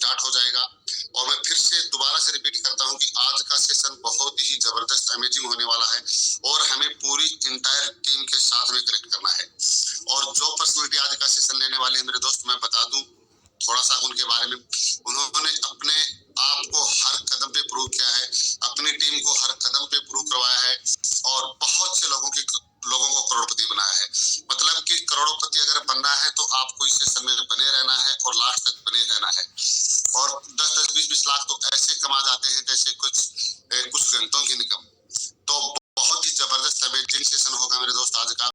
Start हो जाएगा। और मैं फिर से दोबारा से रिपीट करता हूं कि आज का सेशन बहुत ही जबरदस्त अमेजिंग होने वाला है और हमें पूरी इंटायर टीम के साथ में कनेक्ट करना है। और जो पर्सनैलिटी आज का सेशन लेने वाले हैं मेरे दोस्त, मैं बता दूं थोड़ा सा उनके बारे में। उन्होंने अपने आप को हर कदम पे प्रूव किया है, अपनी टीम को हर कदम पे प्रूव करवाया है और बहुत से लोगों को करोड़पति बनाया है। मतलब कि करोड़पति अगर बनना है तो आपको इस सेशन में बने रहना है और लास्ट तक बने रहना है। और 10-10, 20-20 लाख तो ऐसे कमा जाते हैं जैसे कुछ घंटों की इनकम। तो बहुत ही जबरदस्त अमेजिंग सेशन होगा मेरे दोस्त आज का।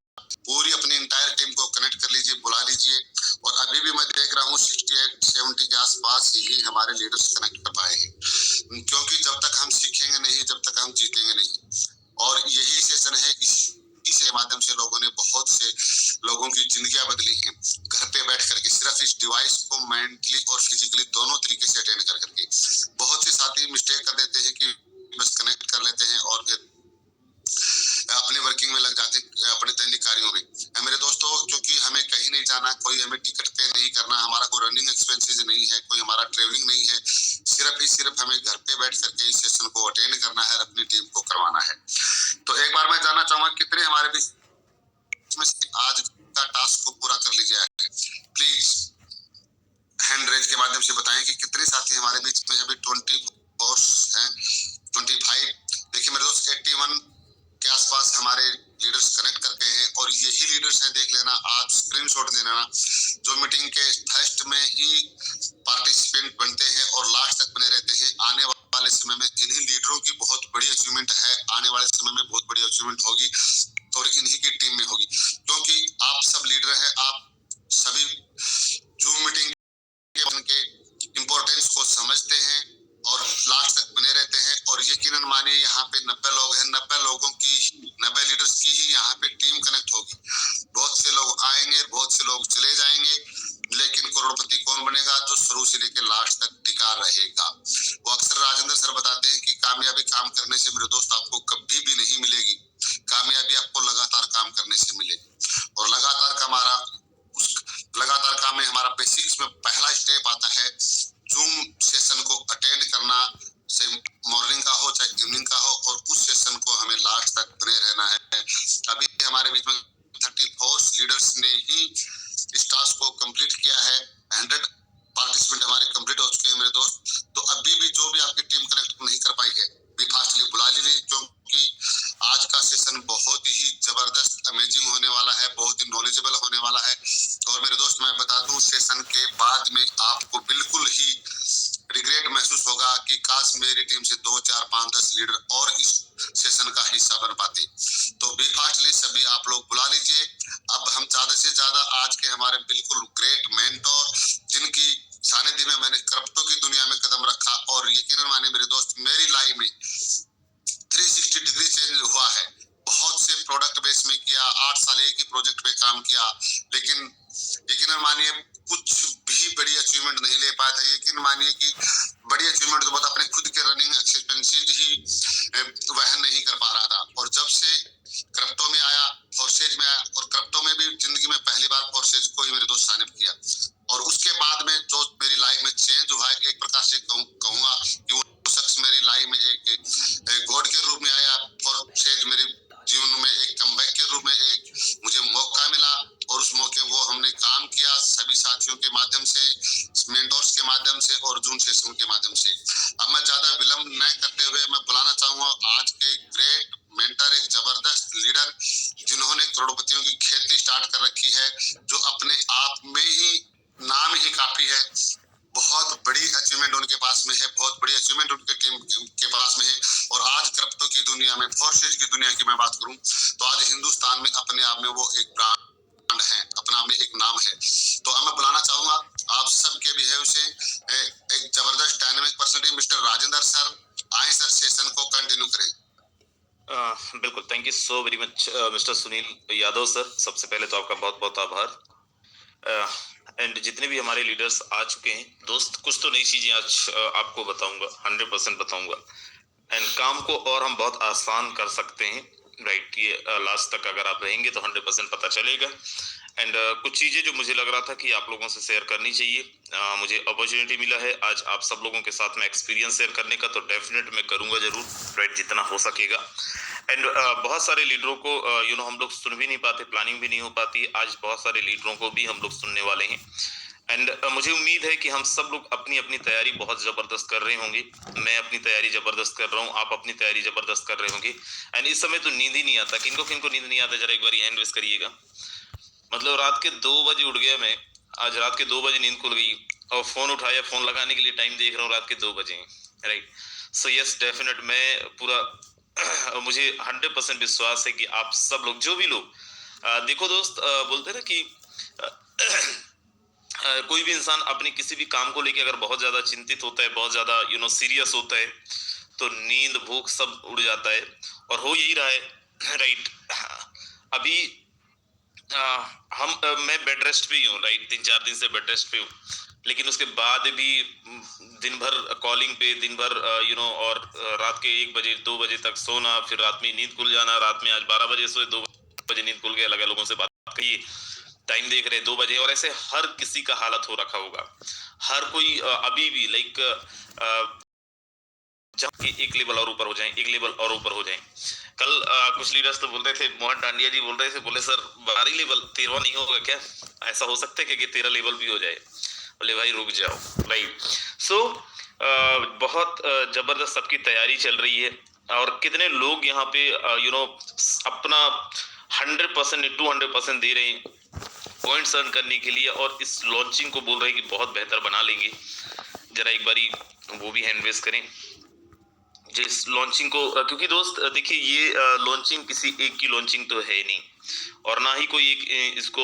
पूरी अपनी इंटायर टीम को कनेक्ट कर लीजिए, बुला लीजिए। और अभी भी मैं देख रहा हूँ 68-70 के आसपास ही हमारे लीडर्स कनेक्ट कर पाए हैं, क्योंकि जब तक हम सीखेंगे नहीं, जब तक हम जीतेंगे नहीं। और यही सेशन है, इसी के माध्यम से लोगों ने बहुत से लोगों की जिंदगियां बदली हैं, घर पे बैठ करके सिर्फ इस डिवाइस को मेंटली और फिजिकली दोनों तरीके से अटेंड कर करके। बहुत से साथी मिस्टेक कर देते हैं कि बस कनेक्ट कर लेते हैं और अपने वर्किंग में लग जाते हैं, अपने दैनिक कार्यों में। मेरे दोस्तों, क्योंकि हमें कहीं नहीं जाना, कोई हमें टिकट पे नहीं करना, हमारा कोई रनिंग एक्सपेंसेस नहीं है, कोई हमारा ट्रेवलिंग नहीं है, सिर्फ हमें घर पे बैठ करके इस सेशन को अटेंड करना है, अपनी टीम को करवाना है। तो एक बार मैं जानना चाहूंगा कितने हमारे बीच में आज का टास्क को पूरा कर लीजिए। प्लीज हैंड रेज के माध्यम से बताएं कि कितने साथी हमारे बीच में अभी 24 हैं, 25। देखिए मेरे दोस्त, 81 के आसपास हमारे लीडर्स कनेक्ट करके हैं और यही लीडर्स हैं, देख लेना, आज स्क्रीनशॉट दे लेना, जो मीटिंग के फर्स्ट में ही पार्टिसिपेंट बनते हैं और लास्ट तक बने रहते हैं। आने वाले समय में इन्हीं लीडरों की बहुत बड़ी अचीवमेंट है, आने वाले समय में बहुत बड़ी अचीवमेंट होगी और इन्हीं की टीम में होगी, क्योंकि आप सब लीडर हैं। आप सभी जूम मीटिंग के इम्पोर्टेंस को समझते हैं और लास्ट तक बने रहते हैं। और यकीनन मानिए यहाँ पे 90 लोग हैं, 90 लोगों की, 90 लीडर्स की ही यहाँ पे टीम कनेक्ट होगी। बहुत से लोग आएंगे, बहुत से लोग चले जाएंगे, लेकिन करोड़पति कौन बनेगा? जो शुरू से लेकर लास्ट तक टिका रहेगा। वो अक्सर राजेंद्र सर बताते हैं कि कामयाबी काम करने से मेरे दोस्त आपको कभी भी नहीं मिलेगी, कामयाबी आपको लगातार काम करने से मिलेगी। और लगातार काम में हमारा बेसिक्स में पहला स्टेप आता है जूम सेशन को अटेंड करना, से मॉर्निंग का हो चाहे इवनिंग का हो, और उस सेशन को हमें लास्ट तक बने रहना है। अभी हमारे बीच में 34 लीडर्स ने ही इस टास्क को कंप्लीट किया है। 100 पार्टिसिपेंट हमारे कंप्लीट हो चुके हैं मेरे दोस्त। तो अभी भी जो भी आपकी टीम कनेक्ट नहीं कर पाई है, भी फास्टली बुला लीजिए, क्योंकि आज का सेशन बहुत ही जबरदस्त अमेजिंग होने वाला है, बहुत ही नॉलेजेबल होने वाला है। और मेरे दोस्त, मैं बता दूं, सेशन के बाद में आपको बिल्कुल ही रिग्रेट महसूस होगा कि काश मेरी टीम से 2, 4, 5, 10 लीडर और इस सेशन का हिस्सा बन पाते। तो बी फास्टली सभी आप लोग बुला लीजिए। अब हम ज्यादा से ज्यादा आज के हमारे बिल्कुल ग्रेट मेंटोर, जिनकी सानिध्य में मैंने क्रिप्टो की दुनिया में कदम रखा, और यकीनन माने मेरे दोस्त, मेरी लाइफ में 360 डिग्री चेंज हुआ है। बहुत से प्रोडक्ट बेस में किया, 8 साल एक ही प्रोजेक्ट पे काम किया, लेकिन यकीनन मानिए कुछ भी बड़ी अचीवमेंट नहीं ले पाया था। यकीन मानिए कि बड़ी अचीवमेंट तो बहुत अपने खुद के रनिंग एक्सपेंसेस ही वहन नहीं कर पा रहा था। और जब से क्रिप्टो में आया, फोर्सेज में आया, और क्रिप्टो में भी जिंदगी में पहली बार फोर्सेज को ही मेरे दोस्त साइन अप किया, और उसके बाद में जो मेरी लाइफ में चेंज हुआ है, एक प्रकार से कहूंगा कि वो शख्स मेरी लाइफ में एक गॉड के रूप में आया। फोर्सेज मेरे जीवन में एक कमबैक के रूप में एक मुझे मौका मिला, और उस मौके को हमने काम किया सभी साथियों के माध्यम से, मेंटोर्स के माध्यम से और जूम सेशन के माध्यम से। अब मैं ज्यादा विलंब न करते हुए मैं बुलाना चाहूंगा आज के ग्रेट मेंटर, एक जबरदस्त लीडर, जिन्होंने करोड़पतियों की खेती स्टार्ट कर रखी है, जो अपने आप में ही नाम ही काफी है। बहुत बड़ी अचीवमेंट उनके पास में है, बहुत बड़ी अचीवमेंट उनके टीम के पास में है। और आज क्रिप्टो की दुनिया में, फोर्सेज की दुनिया की मैं बात करूं तो आज हिंदुस्तान में अपने आप में वो एक ब्रांड है, अपना में एक नाम है। तो मैं बुलाना चाहूंगा आप सबके बिहेव से एक जबरदस्त dynamic personality mister Rajendra sir. आए सर, सेशन को कंटिन्यू करें। बिल्कुल, thank you so very much mister Sunil Yadav sir. सबसे पहले तो आपका बहुत बहुत आभार। एंड जितने भी हमारे लीडर्स आ चुके हैं दोस्त, कुछ तो नई चीजें आज आपको बताऊंगा, 100% बताऊंगा, एंड काम को और हम बहुत आसान कर सकते हैं। राइट, ये लास्ट तक अगर आप रहेंगे तो 100% पता चलेगा। एंड कुछ चीजें जो मुझे लग रहा था कि आप लोगों से शेयर करनी चाहिए, मुझे अपॉर्चुनिटी मिला है आज आप सब लोगों के साथ में एक्सपीरियंस शेयर करने का, तो डेफिनेट मैं करूंगा जरूर, राइट, जितना हो सकेगा। एंड बहुत सारे लीडरों को हम लोग सुन भी नहीं पाते, प्लानिंग भी नहीं हो पाती, आज बहुत सारे लीडरों को भी हम लोग सुनने वाले हैं। एंड मुझे उम्मीद है कि हम सब लोग अपनी अपनी तैयारी बहुत जबरदस्त कर रहे होंगे। मैं अपनी तैयारी जबरदस्त कर रहा हूँ, आप अपनी तैयारी जबरदस्त कर रहे होंगे। एंड इस समय तो नींद ही नहीं आता, किनको किनको नींद नहीं आता, जरा एक बार हैंड रेस करिएगा। मतलब रात के 2 बजे उठ गया मैं, आज रात के 2 बजे नींद खुल गई, और फोन उठाया, फोन लगाने के लिए टाइम देख रहा हूँ, रात के 2 बजे, राइट। सो यस, डेफिनेट मैं पूरा मुझे 100% विश्वास है कि आप सब लोग, जो भी लोग देखो दोस्त, बोलते हैं ना कि कोई भी इंसान अपने किसी भी काम को लेके अगर बहुत ज्यादा चिंतित होता है, बहुत ज्यादा सीरियस होता है, तो नींद भूख सब उड़ जाता है, और हो यही रहा है, राइट। अभी मैं बेड रेस्ट पे ही हूँ, राइट, 3-4 दिन से बेड रेस्ट पे हूँ, लेकिन उसके बाद भी दिन भर कॉलिंग पे, दिन भर और रात के 1 बजे 2 बजे तक सोना, फिर रात में नींद खुल जाना, रात में आज 12 बजे सोए, 2 बजे नींद खुल गया, लगा लोगों से बात करिए, टाइम देख रहे 2 बजे, और ऐसे हर किसी का हालत हो रखा होगा, हर कोई अभी भी लाइक जहाँ के एक लेवल और ऊपर हो जाए, एक लेवल और ऊपर हो जाए। कल कुछ लीडर्स तो बोल रहे थे, मोहन टांडिया जी बोल रहे थे, बोले सर 12 लेवल 13 नहीं होगा क्या, ऐसा हो सकता है कि 13 लेवल भी हो जाए। बोले भाई रुक जाओ, राइट। सो बहुत जबरदस्त सबकी तैयारी चल रही है, और कितने लोग यहाँ पे अपना 100% 200% दे रहे हैं पॉइंट्स अर्न करने के लिए, और इस लॉन्चिंग को बोल रहे हैं कि बहुत बेहतर बना लेंगे। जरा एक बारी वो भी हैंड रेस करें जो इस लॉन्चिंग को, क्योंकि दोस्त देखिए, ये लॉन्चिंग किसी एक की लॉन्चिंग तो है नहीं, और ना ही कोई एक इसको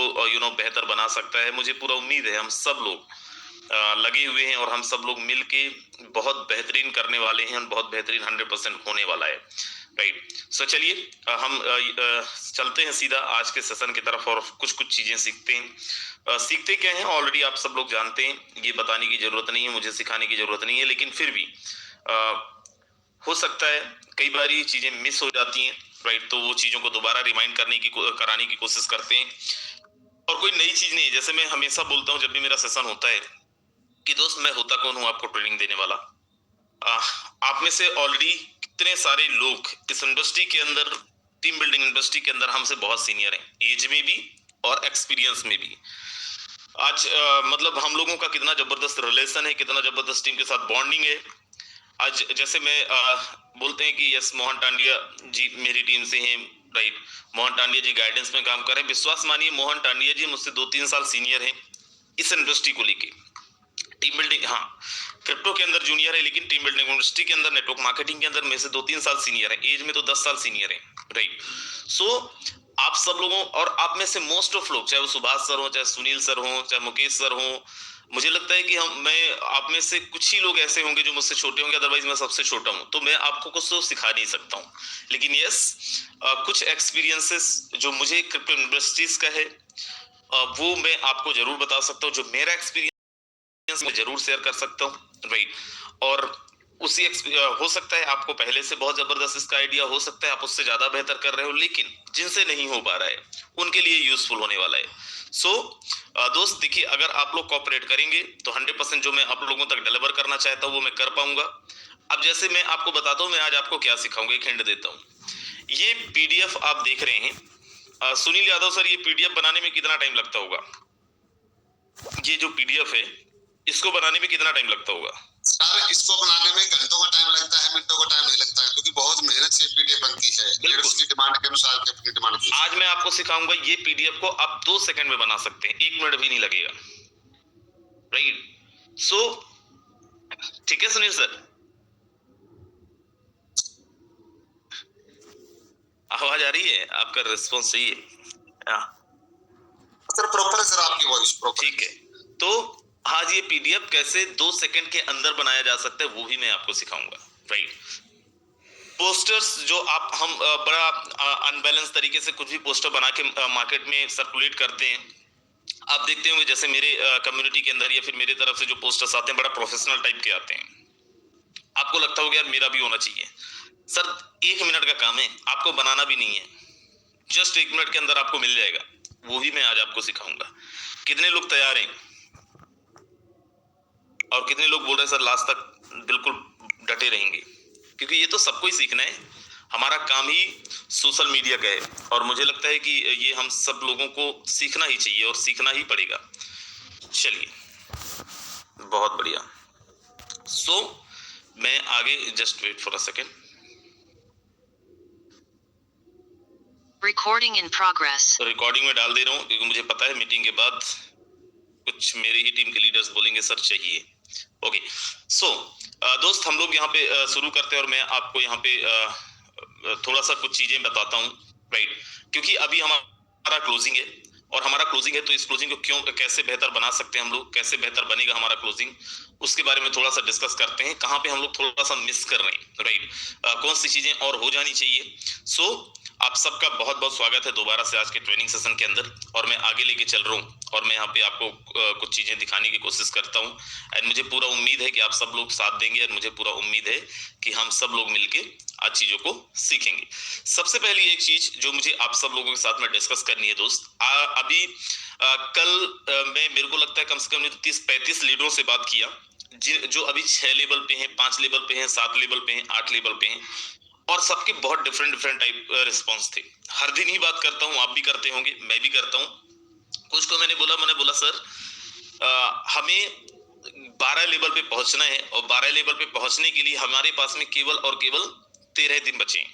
बेहतर बना सकता है। मुझे पूरा उम्मीद है हम सब लोग लगे हुए हैं, और हम सब लोग मिलके बहुत बेहतरीन करने वाले हैं, बहुत बेहतरीन 100% होने वाला है, राइट। सो चलिए हम चलते हैं सीधा आज के सेशन की तरफ, और कुछ कुछ चीजें सीखते हैं। सीखते क्या है ऑलरेडी आप सब लोग जानते हैं, ये बताने की जरूरत नहीं है, मुझे सिखाने की जरूरत नहीं है, लेकिन फिर भी हो सकता है कई बार ये चीजें मिस हो जाती हैं, राइट, तो वो चीजों को दोबारा रिमाइंड कराने की कोशिश करते हैं। और कोई नई चीज नहीं है, जैसे मैं हमेशा बोलता हूँ जब भी मेरा सेशन होता है कि दोस्त मैं होता कौन हूँ आपको ट्रेनिंग देने वाला। आप में से ऑलरेडी कितने सारे लोग इस इंडस्ट्री के अंदर, टीम बिल्डिंग इंडस्ट्री के अंदर हमसे बहुत सीनियर हैं, एज में भी और एक्सपीरियंस में भी। आज मतलब हम लोगों का कितना जबरदस्त रिलेशन है, कितना जबरदस्त टीम के साथ बॉन्डिंग है। आज जैसे मैं बोलते हैं कि यस मोहन टांडिया जी मेरी टीम से हैं, राइट, मोहन टांडिया जी गाइडेंस में काम कर रहे हैं। विश्वास मानिए मोहन टांडिया जी मुझसे 2-3 साल सीनियर हैं इस इंडस्ट्री को लेके। टीम बिल्डिंग, हाँ, क्रिप्टो के अंदर जूनियर है, लेकिन टीम बिल्डिंग इंडस्ट्री के अंदर, नेटवर्क मार्केटिंग के अंदर में से 2-3 साल सीनियर है, एज में तो 10 साल सीनियर है, राइट। सो आप सब लोगों, और आप में से मोस्ट ऑफ लोग, चाहे वो सुभाष सर हो, चाहे सुनील सर हो, चाहे मुकेश सर हो, मुझे लगता है कि मैं आप में से कुछ ही लोग ऐसे होंगे जो मुझसे छोटे होंगे, अदरवाइज मैं सबसे छोटा हूं, तो मैं आपको कुछ तो सिखा नहीं सकता हूं। लेकिन यस, कुछ एक्सपीरियंसेस जो मुझे क्रिप्टो इंडस्ट्रीज का है वो मैं आपको जरूर बता सकता हूँ, जो मेरा एक्सपीरियंस मैं जरूर शेयर कर सकता हूँ, राइट। और उसी हो सकता है आपको पहले से बहुत जबरदस्त इसका आइडिया, हो सकता है आप उससे ज्यादा बेहतर कर रहे हो, लेकिन जिनसे नहीं हो पा रहा है उनके लिए यूजफुल होने वाला है। सो दोस्त देखिए, अगर आप लोग कोऑपरेट करेंगे तो 100% जो मैं आप लोगों तक डिलीवर करना चाहता हूँ वो मैं कर पाऊंगा। अब जैसे मैं आपको बताता हूँ मैं आज आपको क्या सिखाऊंगा, एक हिंट देता हूँ। ये पीडीएफ आप देख रहे हैं, सुनील यादव सर, ये पीडीएफ बनाने में कितना टाइम लगता होगा? ये जो पीडीएफ है इसको बनाने में कितना टाइम लगता होगा? सर इसको बनाने में घंटों का टाइम लगता है, मिनटों का टाइम नहीं लगता है, क्योंकि बहुत मेहनत से पीडीएफ बनती है, लीडर्स की डिमांड के अनुसार, अपनी डिमांड की। आज मैं आपको सिखाऊंगा ये पीडीएफ को आप 2 सेकंड में बना सकते हैं, 1 मिनट भी नहीं लगेगा, राइट। सो ठीक है सुनील सर, आवाज आ रही है? आपका रिस्पॉन्स चाहिए। सर प्रॉपर है सर, आपकी वॉइस प्रॉपर। ठीक है, तो आज ये पीडीएफ कैसे 2 सेकंड के अंदर बनाया जा सकता है वो भी मैं आपको सिखाऊंगा, राइट। पोस्टर्स जो हम बड़ा अनबैलेंस तरीके से कुछ भी पोस्टर बना के मार्केट में सर्कुलेट करते हैं, आप देखते होंगे जैसे मेरे कम्युनिटी के अंदर या फिर मेरे तरफ से जो पोस्टर्स आते हैं बड़ा प्रोफेशनल टाइप के आते हैं, आपको लगता होगा यार मेरा भी होना चाहिए, सर 1 मिनट का काम है, आपको बनाना भी नहीं है, जस्ट 1 मिनट के अंदर आपको मिल जाएगा, वो भी मैं आज आपको सिखाऊंगा। कितने लोग तैयार हैं और कितने लोग बोल रहे हैं सर लास्ट तक बिल्कुल डटे रहेंगे, क्योंकि ये तो सबको ही सीखना है। हमारा काम ही सोशल मीडिया का है और मुझे लगता है कि ये हम सब लोगों को सीखना ही चाहिए और सीखना ही पड़ेगा। चलिए, बहुत बढ़िया। सो मैं आगे just wait for a second. Recording in progress. Recording में डाल दे रहा हूँ क्योंकि मुझे पता है मीटिंग के बाद कुछ मेरी ही टीम के लीडर्स बोलेंगे सर चाहिए। ओके, सो दोस्त हम लोग यहाँ पे शुरू करते हैं और मैं आपको यहाँ पे थोड़ा सा कुछ चीजें बताता हूँ, राइट? क्योंकि अभी हमारा क्लोजिंग है और हमारा क्लोजिंग है तो इस क्लोजिंग को क्यों कैसे बेहतर बना सकते हैं हम लोग, कैसे बेहतर बनेगा हमारा क्लोजिंग, उसके बारे में थोड़ा सा डिस्कस करते हैं। कहाँ पे हम लोग थोड़ा सा मिस कर रहे हैं, राइट? कौन सी चीजें और हो जानी चाहिए। सो आप सबका बहुत बहुत स्वागत है दोबारा से आज के ट्रेनिंग सेशन के अंदर और मैं आगे लेके चल रहा हूँ और मैं यहाँ पे आपको कुछ चीजें दिखाने की कोशिश करता हूँ एंड मुझे पूरा उम्मीद है कि आप सब लोग साथ देंगे और मुझे पूरा उम्मीद है कि हम सब लोग मिलके आज चीजों को सीखेंगे। सबसे पहली एक चीज जो मुझे आप सब लोगों के साथ में डिस्कस करनी है दोस्त, अभी कल मैं मेरे को लगता है कम से कम 30-35 लीडरों से बात किया जो अभी 6 लेवल पे हैं, 5 लेवल पे हैं, 7 लेवल पे हैं, 8 लेवल पे हैं और सबके बहुत डिफरेंट टाइप रिस्पॉन्स थे। हर दिन ही बात करता हूँ, आप भी करते होंगे, मैं भी करता हूँ। कुछ को मैंने बोला सर हमें 12 लेवल पे पहुंचना है और 12 लेवल पे पहुंचने के लिए हमारे पास में केवल और केवल 13 दिन बचे।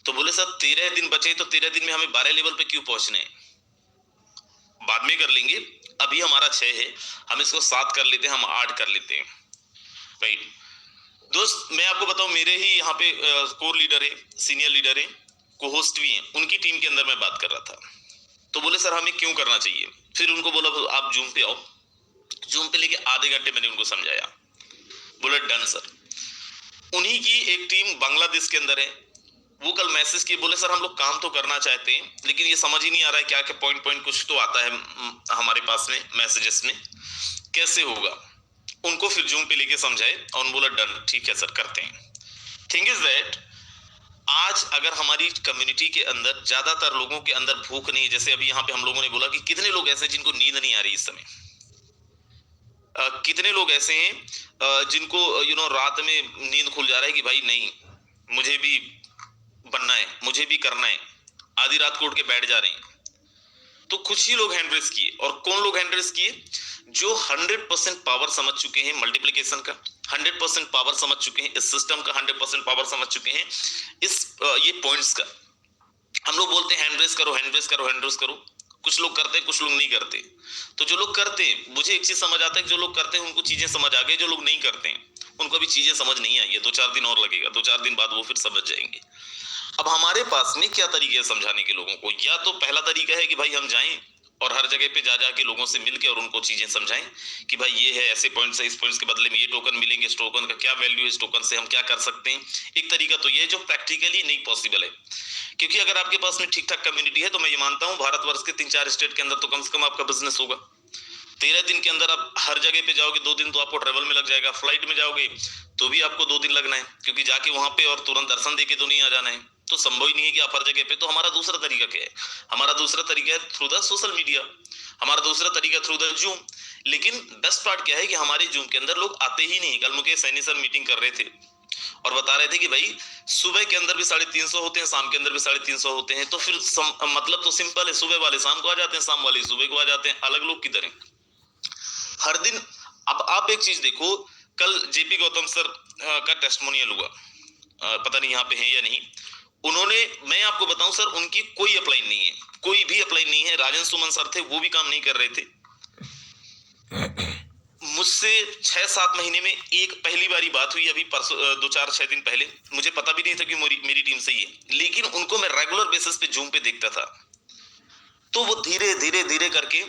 तो बोले सर 13 दिन बचे तो 13 दिन में हमें 12 लेवल पे क्यों पहुंचना है? बाद में कर लेंगे, अभी हमारा 6 है, हम इसको 7 कर लेते हैं, हम 8 कर लेते हैं, राइट? दोस्त मैं आपको बताऊं, मेरे ही यहाँ पे कोर लीडर है, सीनियर लीडर है, को होस्ट भी हैं, उनकी टीम के अंदर मैं बात कर रहा था। तो बोले सर हमें क्यों करना चाहिए? फिर उनको बोला आप जूम पे आओ, जूम पे लेके आधे घंटे मैंने उनको समझाया, बोले डन सर। उन्हीं की एक टीम बांग्लादेश के अंदर है, वो कल मैसेज किए, बोले सर हम लोग काम तो करना चाहते हैं लेकिन ये समझ ही नहीं आ रहा है क्या क्या पॉइंट कुछ तो आता है हमारे पास में मैसेजेस में, कैसे होगा? उनको फिर जूम पे लेके समझाए और बोला डन, ठीक है सर करते हैं। थिंग इज दैट आज अगर हमारी कम्युनिटी के अंदर ज्यादातर लोगों के अंदर भूख नहीं, जैसे अभी यहाँ पे हम लोगों ने बोला कि कितने लोग ऐसे हैं जिनको नींद नहीं आ रही इस समय, कितने लोग ऐसे हैं जिनको रात में नींद खुल जा रहा है कि भाई नहीं मुझे भी बनना है, मुझे भी करना है, आधी रात को उठ के बैठ जा रहे हैं। तो कुछ ही लोग हैंड रेस किए, और कौन लोग हैंड रेस किए? जो 100% पावर समझ चुके हैं मल्टीप्लिकेशन का, 100% पावर समझ चुके हैं इस सिस्टम का, 100% पावर समझ चुके हैं इस ये पॉइंट्स का। हम लोग बोलते हैं हैंड रेस करो, हैंड रेस करो, हैंड रेस करो, कुछ लोग करते हैं, कुछ लोग नहीं करते। तो जो लोग करते हैं, मुझे एक चीज समझ आता है कि जो लोग करते हैं उनको चीजें समझ आ गई, जो लोग नहीं करते हैं उनको भी चीजें समझ नहीं आई है। 2-4 दिन और लगेगा, 2-4 दिन बाद वो फिर समझ जाएंगे। अब हमारे पास में क्या तरीके है समझाने के लोगों को? या तो पहला तरीका है कि भाई हम जाएं और हर जगह पे जा के लोगों से मिलके और उनको चीजें समझाएं कि भाई ये है, ऐसे पॉइंट्स है, इस पॉइंट्स के बदले में ये टोकन मिलेंगे, इस टोकन का क्या वैल्यू है, इस टोकन से हम क्या कर सकते हैं। एक तरीका तो ये है जो प्रैक्टिकली नहीं पॉसिबल है, क्योंकि अगर आपके पास में ठीक ठाक कम्युनिटी है तो मैं ये मानता हूँ भारतवर्ष के 3-4 स्टेट के अंदर तो कम से कम आपका बिजनेस होगा। 13 दिन के अंदर आप हर जगह पे जाओगे, 2 दिन तो आपको ट्रेवल में लग जाएगा, फ्लाइट में जाओगे तो भी आपको 2 दिन लगना है, क्योंकि जाके वहां पे और तुरंत दर्शन देके तो नहीं आ जाना है, तो संभव ही नहीं है कि आप हर जगह पे। तो हमारा दूसरा तरीका क्या है? हमारा दूसरा तरीका है थ्रू द सोशल मीडिया, हमारा दूसरा तरीका थ्रू द जूम। लेकिन बेस्ट पार्ट क्या है कि हमारे जूम के अंदर लोग आते ही नहीं। कल मुकेश सैनी सर मीटिंग कर रहे थे और बता रहे थे कि भाई सुबह के अंदर भी 350 होते हैं, शाम के अंदर भी 350 होते हैं, तो फिर मतलब तो सिंपल है, सुबह वाले शाम को आ जाते हैं, शाम वाले सुबह को आ जाते हैं, अलग लोग किधर हैं हर दिन। अब आप एक चीज देखो, कल जेपी गौतम सर का टेस्टिमोनियल हुआ, पता नहीं यहाँ पे है या नहीं, उन्होंने, मैं आपको बताऊं सर, उनकी कोई अपलाइन नहीं है, कोई भी अपलाइन नहीं है। राजन सुमन सर थे, वो भी काम नहीं कर रहे थे। मुझसे 6-7 महीने में एक पहली बारी बात हुई, अभी परसों 2-4-6 दिन पहले, मुझे पता भी नहीं था कि मेरी टीम से ही है, लेकिन उनको मैं रेगुलर बेसिस पे जूम पे देखता था। तो वो धीरे धीरे करके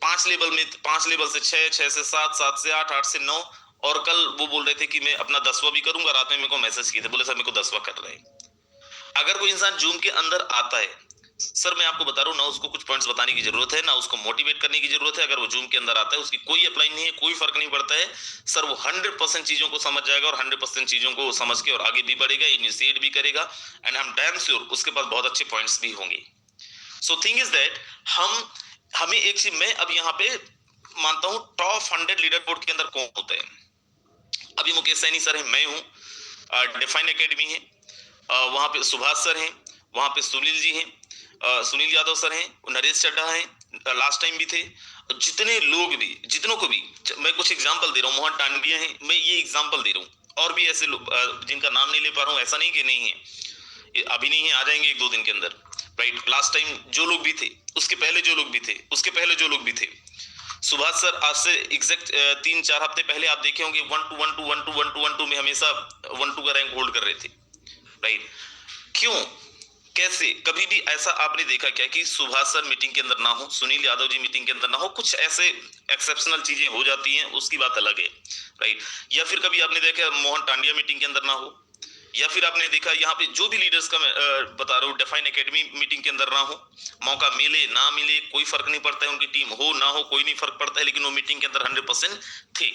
5 लेवल से 6 से 7, 7 से 8, 8 से 9, और कल वो बोल रहे थे कि मैं अपना 10वां भी करूंगा। रात में मेरे को मैसेज किए थे, बोले सर मेरे को 10वां कर रहे हैं। अगर कोई इंसान जूम के अंदर आता है सर मैं आपको बता रहा हूँ, ना उसको कुछ पॉइंट्स बताने की जरूरत है, ना उसको मोटिवेट करने की जरूरत है। अगर वो जूम के अंदर आता है, उसकी कोई अप्लाई नहीं है, कोई फर्क नहीं पड़ता है सर। वो 100% चीजों को समझ जाएगा और 100% चीजों को समझ के और आगे भी बढ़ेगा, इनिशिएट भी करेगा, and I am damn sure उसके पास बहुत अच्छे पॉइंट्स भी होंगे। सो थिंग इज दैट हमें एक चीज, मैं अब यहाँ पे मानता हूँ टॉप 100 लीडर बोर्ड के अंदर कौन होता है। अभी मुकेश सैनी सर है, मैं हूँ, डिफाइन एकेडमी है, वहां पे सुभाष सर हैं, वहां पे सुनील जी हैं, सुनील यादव सर हैं, नरेश चड्ढा हैं, लास्ट टाइम भी थे। जितने लोग भी, जितनों को भी, मैं कुछ एग्जांपल दे रहा हूँ, मोहन टांडिया हैं, मैं ये एग्जांपल दे रहा हूँ, और भी ऐसे लोग जिनका नाम नहीं ले पा रहा हूँ, ऐसा नहीं कि नहीं है, अभी नहीं है, आ जाएंगे 1-2 दिन के अंदर, राइट। लास्ट टाइम जो लोग भी थे, उसके पहले जो लोग भी थे, उसके पहले जो लोग भी थे। सुभाष सर आज से एग्जैक्ट 3-4 हफ्ते पहले आप देखे होंगे 1-2 में हमेशा 1-2 का रैंक होल्ड कर रहे थे, राइट। क्यों, कैसे, कभी भी ऐसा आपने देखा क्या कि सुभाष सर मीटिंग के अंदर ना हो, सुनील यादव जी मीटिंग के अंदर ना हो? कुछ ऐसे एक्सेप्शनल चीजें हो जाती हैं, उसकी बात अलग है, राइट। या फिर कभी आपने देखा मोहन टांडिया मीटिंग के अंदर ना हो, या फिर आपने देखा यहाँ पे जो भी लीडर्स का मैं बता रहा हूँ, डिफाइन एकेडमी मीटिंग के अंदर ना हो, मौका मिले ना मिले कोई फर्क नहीं पड़ता है, उनकी टीम हो ना हो कोई नहीं फर्क पड़ता है, लेकिन वो मीटिंग के अंदर 100% थे।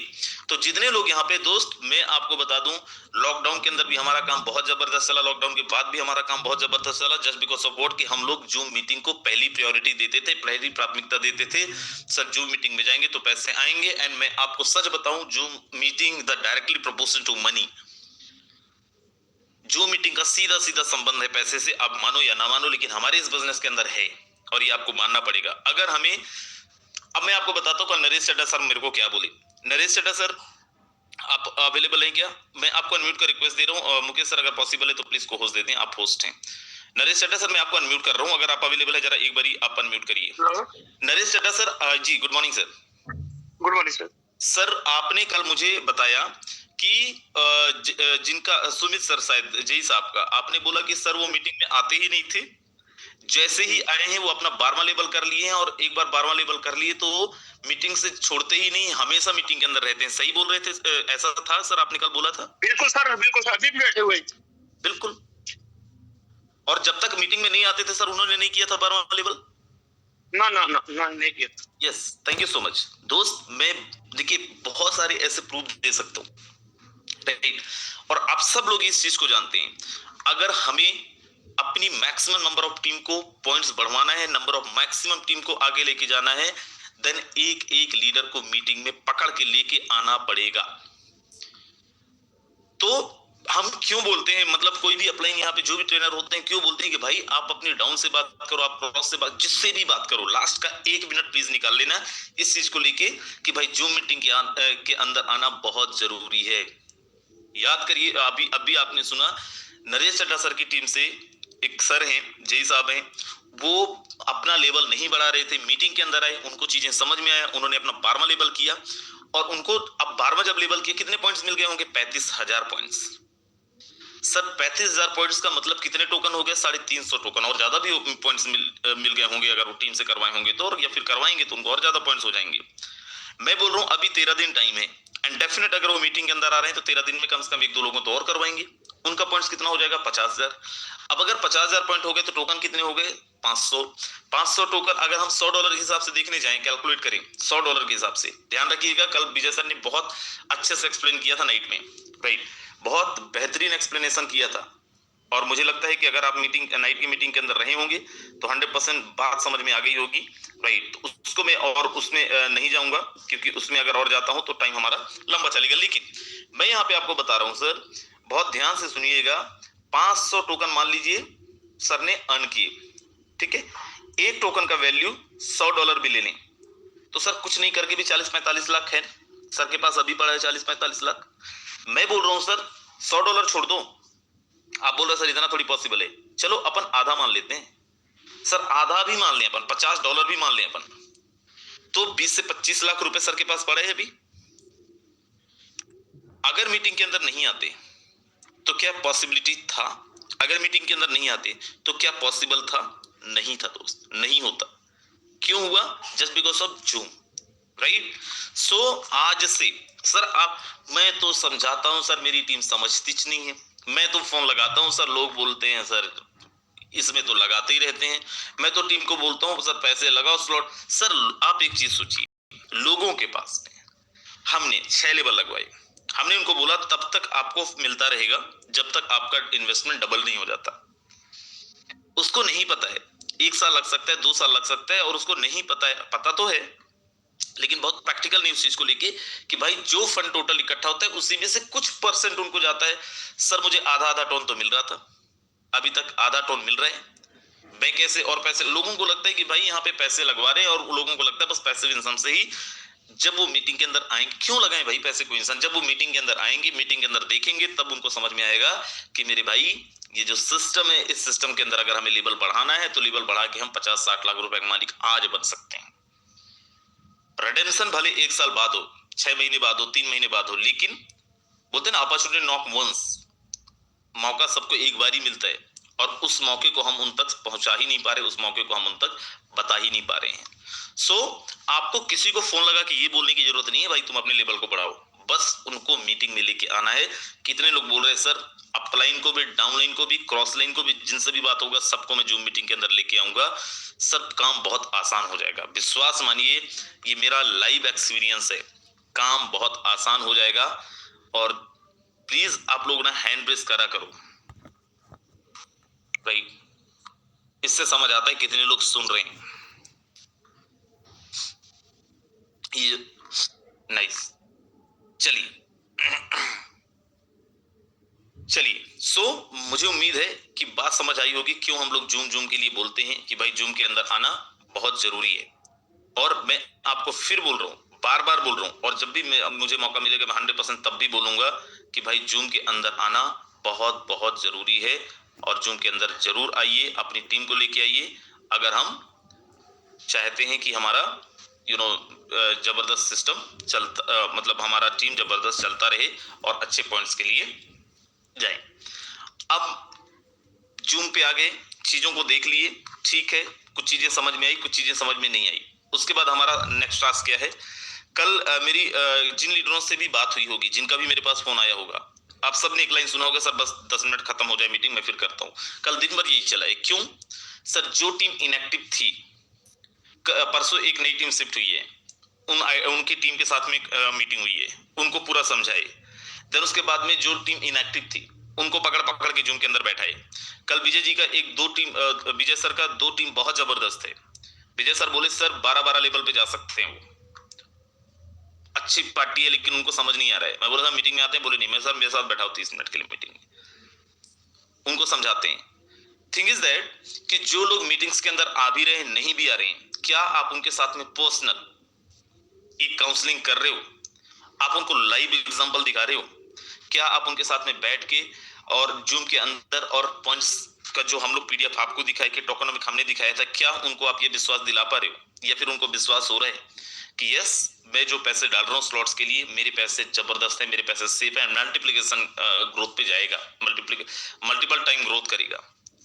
तो जितने लोग यहाँ पे दोस्त, मैं आपको बता दूं, लॉकडाउन के अंदर भी हमारा काम बहुत जबरदस्त चला, लॉकडाउन के बाद भी हमारा काम बहुत जबरदस्त चला, जस्ट बिकॉज ऑफ व्हाट कि हम लोग जूम मीटिंग को पहली प्रायोरिटी देते थे, पहली प्राथमिकता देते थे। सर जूम मीटिंग में जाएंगे तो पैसे आएंगे, एंड मैं आपको सच बताऊं, Zoom meeting the directly proportional to money, जो मीटिंग का सीधा सीधा संबंध है पैसे से, आप मानो या ना मानो, लेकिन हमारे इस बिजनेस के अंदर है, और ये आपको मानना पड़ेगा। अगर हमें, अब मैं आपको बताता हूँ कल नरेश चड्ढा सर मेरे को क्या बोले। नरेश चड्ढा सर आप अवेलेबल हैं क्या? मैं आपको अनम्यूट का रिक्वेस्ट दे रहा हूँ, मुकेश सर अगर पॉसिबल है तो प्लीज को होस्ट दे दें, आप होस्ट हैं। नरेश चड्ढा सर मैं आपको अनम्यूट कर रहा हूँ, अगर आप अवेलेबल है जरा एक बारी आप अनम्यूट करिए। नरेश चड्ढा सर, जी good morning sir. Good morning sir. Sir आपने कल मुझे बताया कि जिनका सुमित सर शायद जय साहब का, आपने बोला कि सर वो मीटिंग में आते ही नहीं थे, जैसे ही आए हैं वो अपना 12वां लेवल कर लिए हैं, और एक बार 12वां लेवल कर लिए तो मीटिंग से छोड़ते ही नहीं, हमेशा मीटिंग के अंदर रहते हैं। सही बोल रहे थे? ऐसा था सर, आपने कल बोला था? बिल्कुल सर, बिल्कुल सर, अभी भी बैठे हुए। बिल्कुल। और जब तक मीटिंग में नहीं आते थे सर, उन्होंने नहीं किया था 12वां लेवल? ना ना ना ना नहीं किया। Yes, thank you so much दोस्त। मैं देखिए बहुत सारे ऐसे प्रूफ दे सकता हूँ, राइट, और आप सब लोग इस चीज को जानते हैं। अगर हमें अपनी मैक्सिमम नंबर ऑफ टीम को पॉइंट्स बढ़वाना है, नंबर ऑफ मैक्सिमम टीम को आगे लेके जाना है, देन एक एक लीडर को मीटिंग में पकड़ के लेके आना पड़ेगा। तो हम क्यों बोलते हैं, मतलब कोई भी अपलाइन यहाँ पे जो भी ट्रेनर होते हैं क्यों बोलते हैं कि भाई आप अपनी डाउन से बात करो, आप क्रॉस से बात, जिससे भी बात करो, लास्ट का 1 मिनट प्लीज निकाल लेना इस चीज को लेके कि भाई जूम मीटिंग के अंदर आना बहुत जरूरी है। याद करिए, अभी आपने सुना नरेश चड्ढा सर की टीम से एक सर हैं, जय साहब हैं, वो अपना लेवल नहीं बढ़ा रहे थे, मीटिंग के अंदर आए, उनको चीजें समझ में आया, उन्होंने अपना 12वां लेवल किया, और उनको अब 12वां जब लेवल किया, कितने पॉइंट्स मिल गए होंगे? 35,000 पॉइंट्स। सर 35,000 पॉइंट्स का मतलब कितने टोकन हो गए? 350 टोकन, और ज्यादा भी पॉइंट्स मिल गए होंगे अगर वो टीम से करवाए होंगे तो, या फिर करवाएंगे तो उनको और ज्यादा पॉइंट्स हो जाएंगे। मैं बोल रहा हूँ अभी 13 दिन टाइम है, एंड डेफिनेट अगर वो मीटिंग के अंदर आ रहे हैं तो 13 दिन में कम से कम 1-2 लोगों तो और करवाएंगे। उनका पॉइंट्स कितना हो जाएगा? 50,000। अब अगर 50,000 पॉइंट हो गए तो टोकन कितने हो गए? 500 टोकन। अगर हम $100 के हिसाब से देखने जाएं, कैलकुलेट करें $100 के हिसाब से, ध्यान रखिएगा कल विजय सर ने बहुत अच्छे से एक्सप्लेन किया था नाइट में, राइट, बहुत बेहतरीन एक्सप्लेनेशन किया था, और मुझे लगता है कि अगर आप नाइट की मीटिंग के अंदर रहे होंगे तो 100% बात समझ में आ गई होगी, राइट। तो उसको मैं और उसमें नहीं जाऊंगा, क्योंकि उसमें अगर और जाता हूं तो टाइम हमारा लंबा चलेगा। लेकिन मैं यहाँ पे आपको बता रहा हूँ सर, बहुत ध्यान से सुनिएगा, 500 टोकन मान लीजिए सर ने अर्न किए, ठीक है, एक टोकन का वैल्यू $100 भी ले लें तो सर कुछ नहीं करके भी 40-45 लाख है सर के पास, अभी पड़ा है 40-45 लाख। मैं बोल रहा हूं सर $100 छोड़ दो, आप बोल रहे सर इतना थोड़ी पॉसिबल है, चलो अपन आधा मान लेते हैं सर, आधा भी मान लें अपन, $50 भी मान लें अपन, तो 20 से 25 लाख रुपए सर के पास पड़े हैं अभी। अगर मीटिंग के अंदर नहीं आते तो क्या पॉसिबिलिटी था? अगर मीटिंग के अंदर नहीं आते तो क्या पॉसिबल था? नहीं था दोस्त, नहीं होता। क्यों हुआ? Just because of Zoom, right. So आज से सर मैं तो समझाता हूं सर, मेरी टीम समझती नहीं है, मैं तो फोन लगाता हूं सर, लोग बोलते हैं सर इसमें तो लगाते ही रहते हैं। मैं तो टीम को बोलता हूँ सर पैसे लगाओ स्लॉट। सर आप एक चीज सोचिए, लोगों के पास हमने 6 लेवल लगवाए, हमने उनको बोला तब तक आपको मिलता रहेगा जब तक आपका इन्वेस्टमेंट डबल नहीं हो जाता। उसको नहीं पता है, 1 साल लग सकता है, 2 साल लग सकता है, और उसको नहीं पता है, पता तो है लेकिन बहुत प्रैक्टिकल नहीं उस चीज को लेके कि भाई जो फंड टोटल इकट्ठा होता है उसी में से कुछ परसेंट उनको जाता है। सर मुझे आधा टोन तो मिल रहा था, अभी तक आधा टोन मिल रहा है। बैंक ऐसे और पैसे, लोगों को लगता है कि भाई यहाँ पे पैसे लगवा रहे हैं, और लोगों को लगता है बस पैसिव इनकम से ही। जब वो मीटिंग के अंदर आएंगे, क्यों लगाएं भाई पैसे कोई इंसान, जब वो मीटिंग के अंदर आएंगे, मीटिंग के अंदर देखेंगे, तब उनको समझ में आएगा कि मेरे भाई ये जो सिस्टम है, इस सिस्टम के अंदर अगर हमें लेवल बढ़ाना है तो लेवल बढ़ा के हम 50-60 लाख रुपए के मालिक आज बन सकते हैं। रिडेम्पशन भले 1 साल बाद हो, 6 महीने बाद हो, 3 महीने बाद हो, लेकिन बोलते ना अपॉर्चुनिटी नॉक वंस, मौका सबको एक बार ही मिलता है, और उस मौके को हम उन तक पहुंचा ही नहीं पा रहे, उस मौके को हम उन तक बता ही नहीं पा रहे हैं। सो आपको किसी को फोन लगा कि ये बोलने की जरूरत नहीं है भाई तुम अपने लेवल को बढ़ाओ, बस उनको मीटिंग में लेके आना है। कितने लोग बोल रहे हैं सर अपलाइन को भी, डाउनलाइन को भी, क्रॉस लाइन को भी, जिनसे भी बात होगा सबको मैं जूम मीटिंग के अंदर लेके आऊंगा, सब काम बहुत आसान हो जाएगा। विश्वास मानिए, ये मेरा लाइव एक्सपीरियंस है, काम बहुत आसान हो जाएगा। और प्लीज आप लोग ना हैंड प्रेस करा करो भाई, इससे समझ आता है कितने लोग सुन रहे हैं। ये नाइस, चलिए सो मुझे उम्मीद है कि बात समझ आई होगी क्यों हम लोग जूम के लिए बोलते हैं कि भाई जूम के अंदर आना बहुत जरूरी है। और मैं आपको फिर बोल रहा हूँ, बार बार बोल रहा हूँ, और जब भी मुझे मौका मिलेगा मैं 100% तब भी बोलूंगा कि भाई जूम के अंदर आना बहुत बहुत जरूरी है। और जूम के अंदर जरूर आइए, अपनी टीम को लेके आइए, अगर हम चाहते हैं कि हमारा जबरदस्त सिस्टम चलता, मतलब हमारा टीम जबरदस्त चलता रहे और अच्छे पॉइंट्स के लिए जाए। अब जूम पे आ गए, चीजों को देख लिए, ठीक है, कुछ चीजें समझ में आई, कुछ चीजें समझ में नहीं आई। उसके बाद हमारा नेक्स्ट टास्क क्या है? कल मेरी जिन लीडरों से भी बात हुई होगी, जिनका भी मेरे पास फोन आया होगा, आप सब ने एक लाइन सुना होगा, सर बस 10 मिनट खत्म हो जाए मीटिंग, मैं फिर करता हूँ। कल दिन भर यही चला है। क्यों सर? जो टीम इनएक्टिव थी, परसों एक नई टीम शिफ्ट हुई है, उनकी टीम के साथ में मीटिंग हुई है, उनको पूरा समझाए। देन उसके बाद में जो टीम इनएक्टिव थी उनको पकड़ के जूम के अंदर बैठाए। कल विजय जी का विजय सर का 2 टीम बहुत जबरदस्त है। विजय सर बोले सर 12-12 लेवल पे जा सकते हैं, वो अच्छी पार्टी है, लेकिन उनको समझ नहीं आ रहा है। मैं बोला था मीटिंग में आते हैं, बोले नहीं, मैं सर मेरे साथ बैठाओ 30 मिनट के लिए मीटिंग में, उनको समझाते हैं। थिंग इज दैट कि जो लोग मीटिंग्स के अंदर आ भी रहे हैं, नहीं भी आ रहे हैं, क्या आप उनके साथ में पर्सनल एक काउंसलिंग कर रहे हो? आप उनको लाइव एग्जांपल दिखा रहे हो? क्या आप उनके साथ में बैठ के और जूम के अंदर और पॉइंट्स का जो हम लोग पीडीएफ आपको दिखाए कि टोकनोमिक हमने दिखाया था, क्या उनको आप ये विश्वास दिला पा रहे हो, या फिर उनको विश्वास हो रहा है कि यस मैं जो पैसे डाल रहा हूँ स्लॉट्स के लिए, मेरे पैसे जबरदस्त है, मेरे पैसे सेफ है, मल्टीप्लिकेशन ग्रोथ पे जाएगा, मल्टीपल टाइम ग्रोथ करेगा?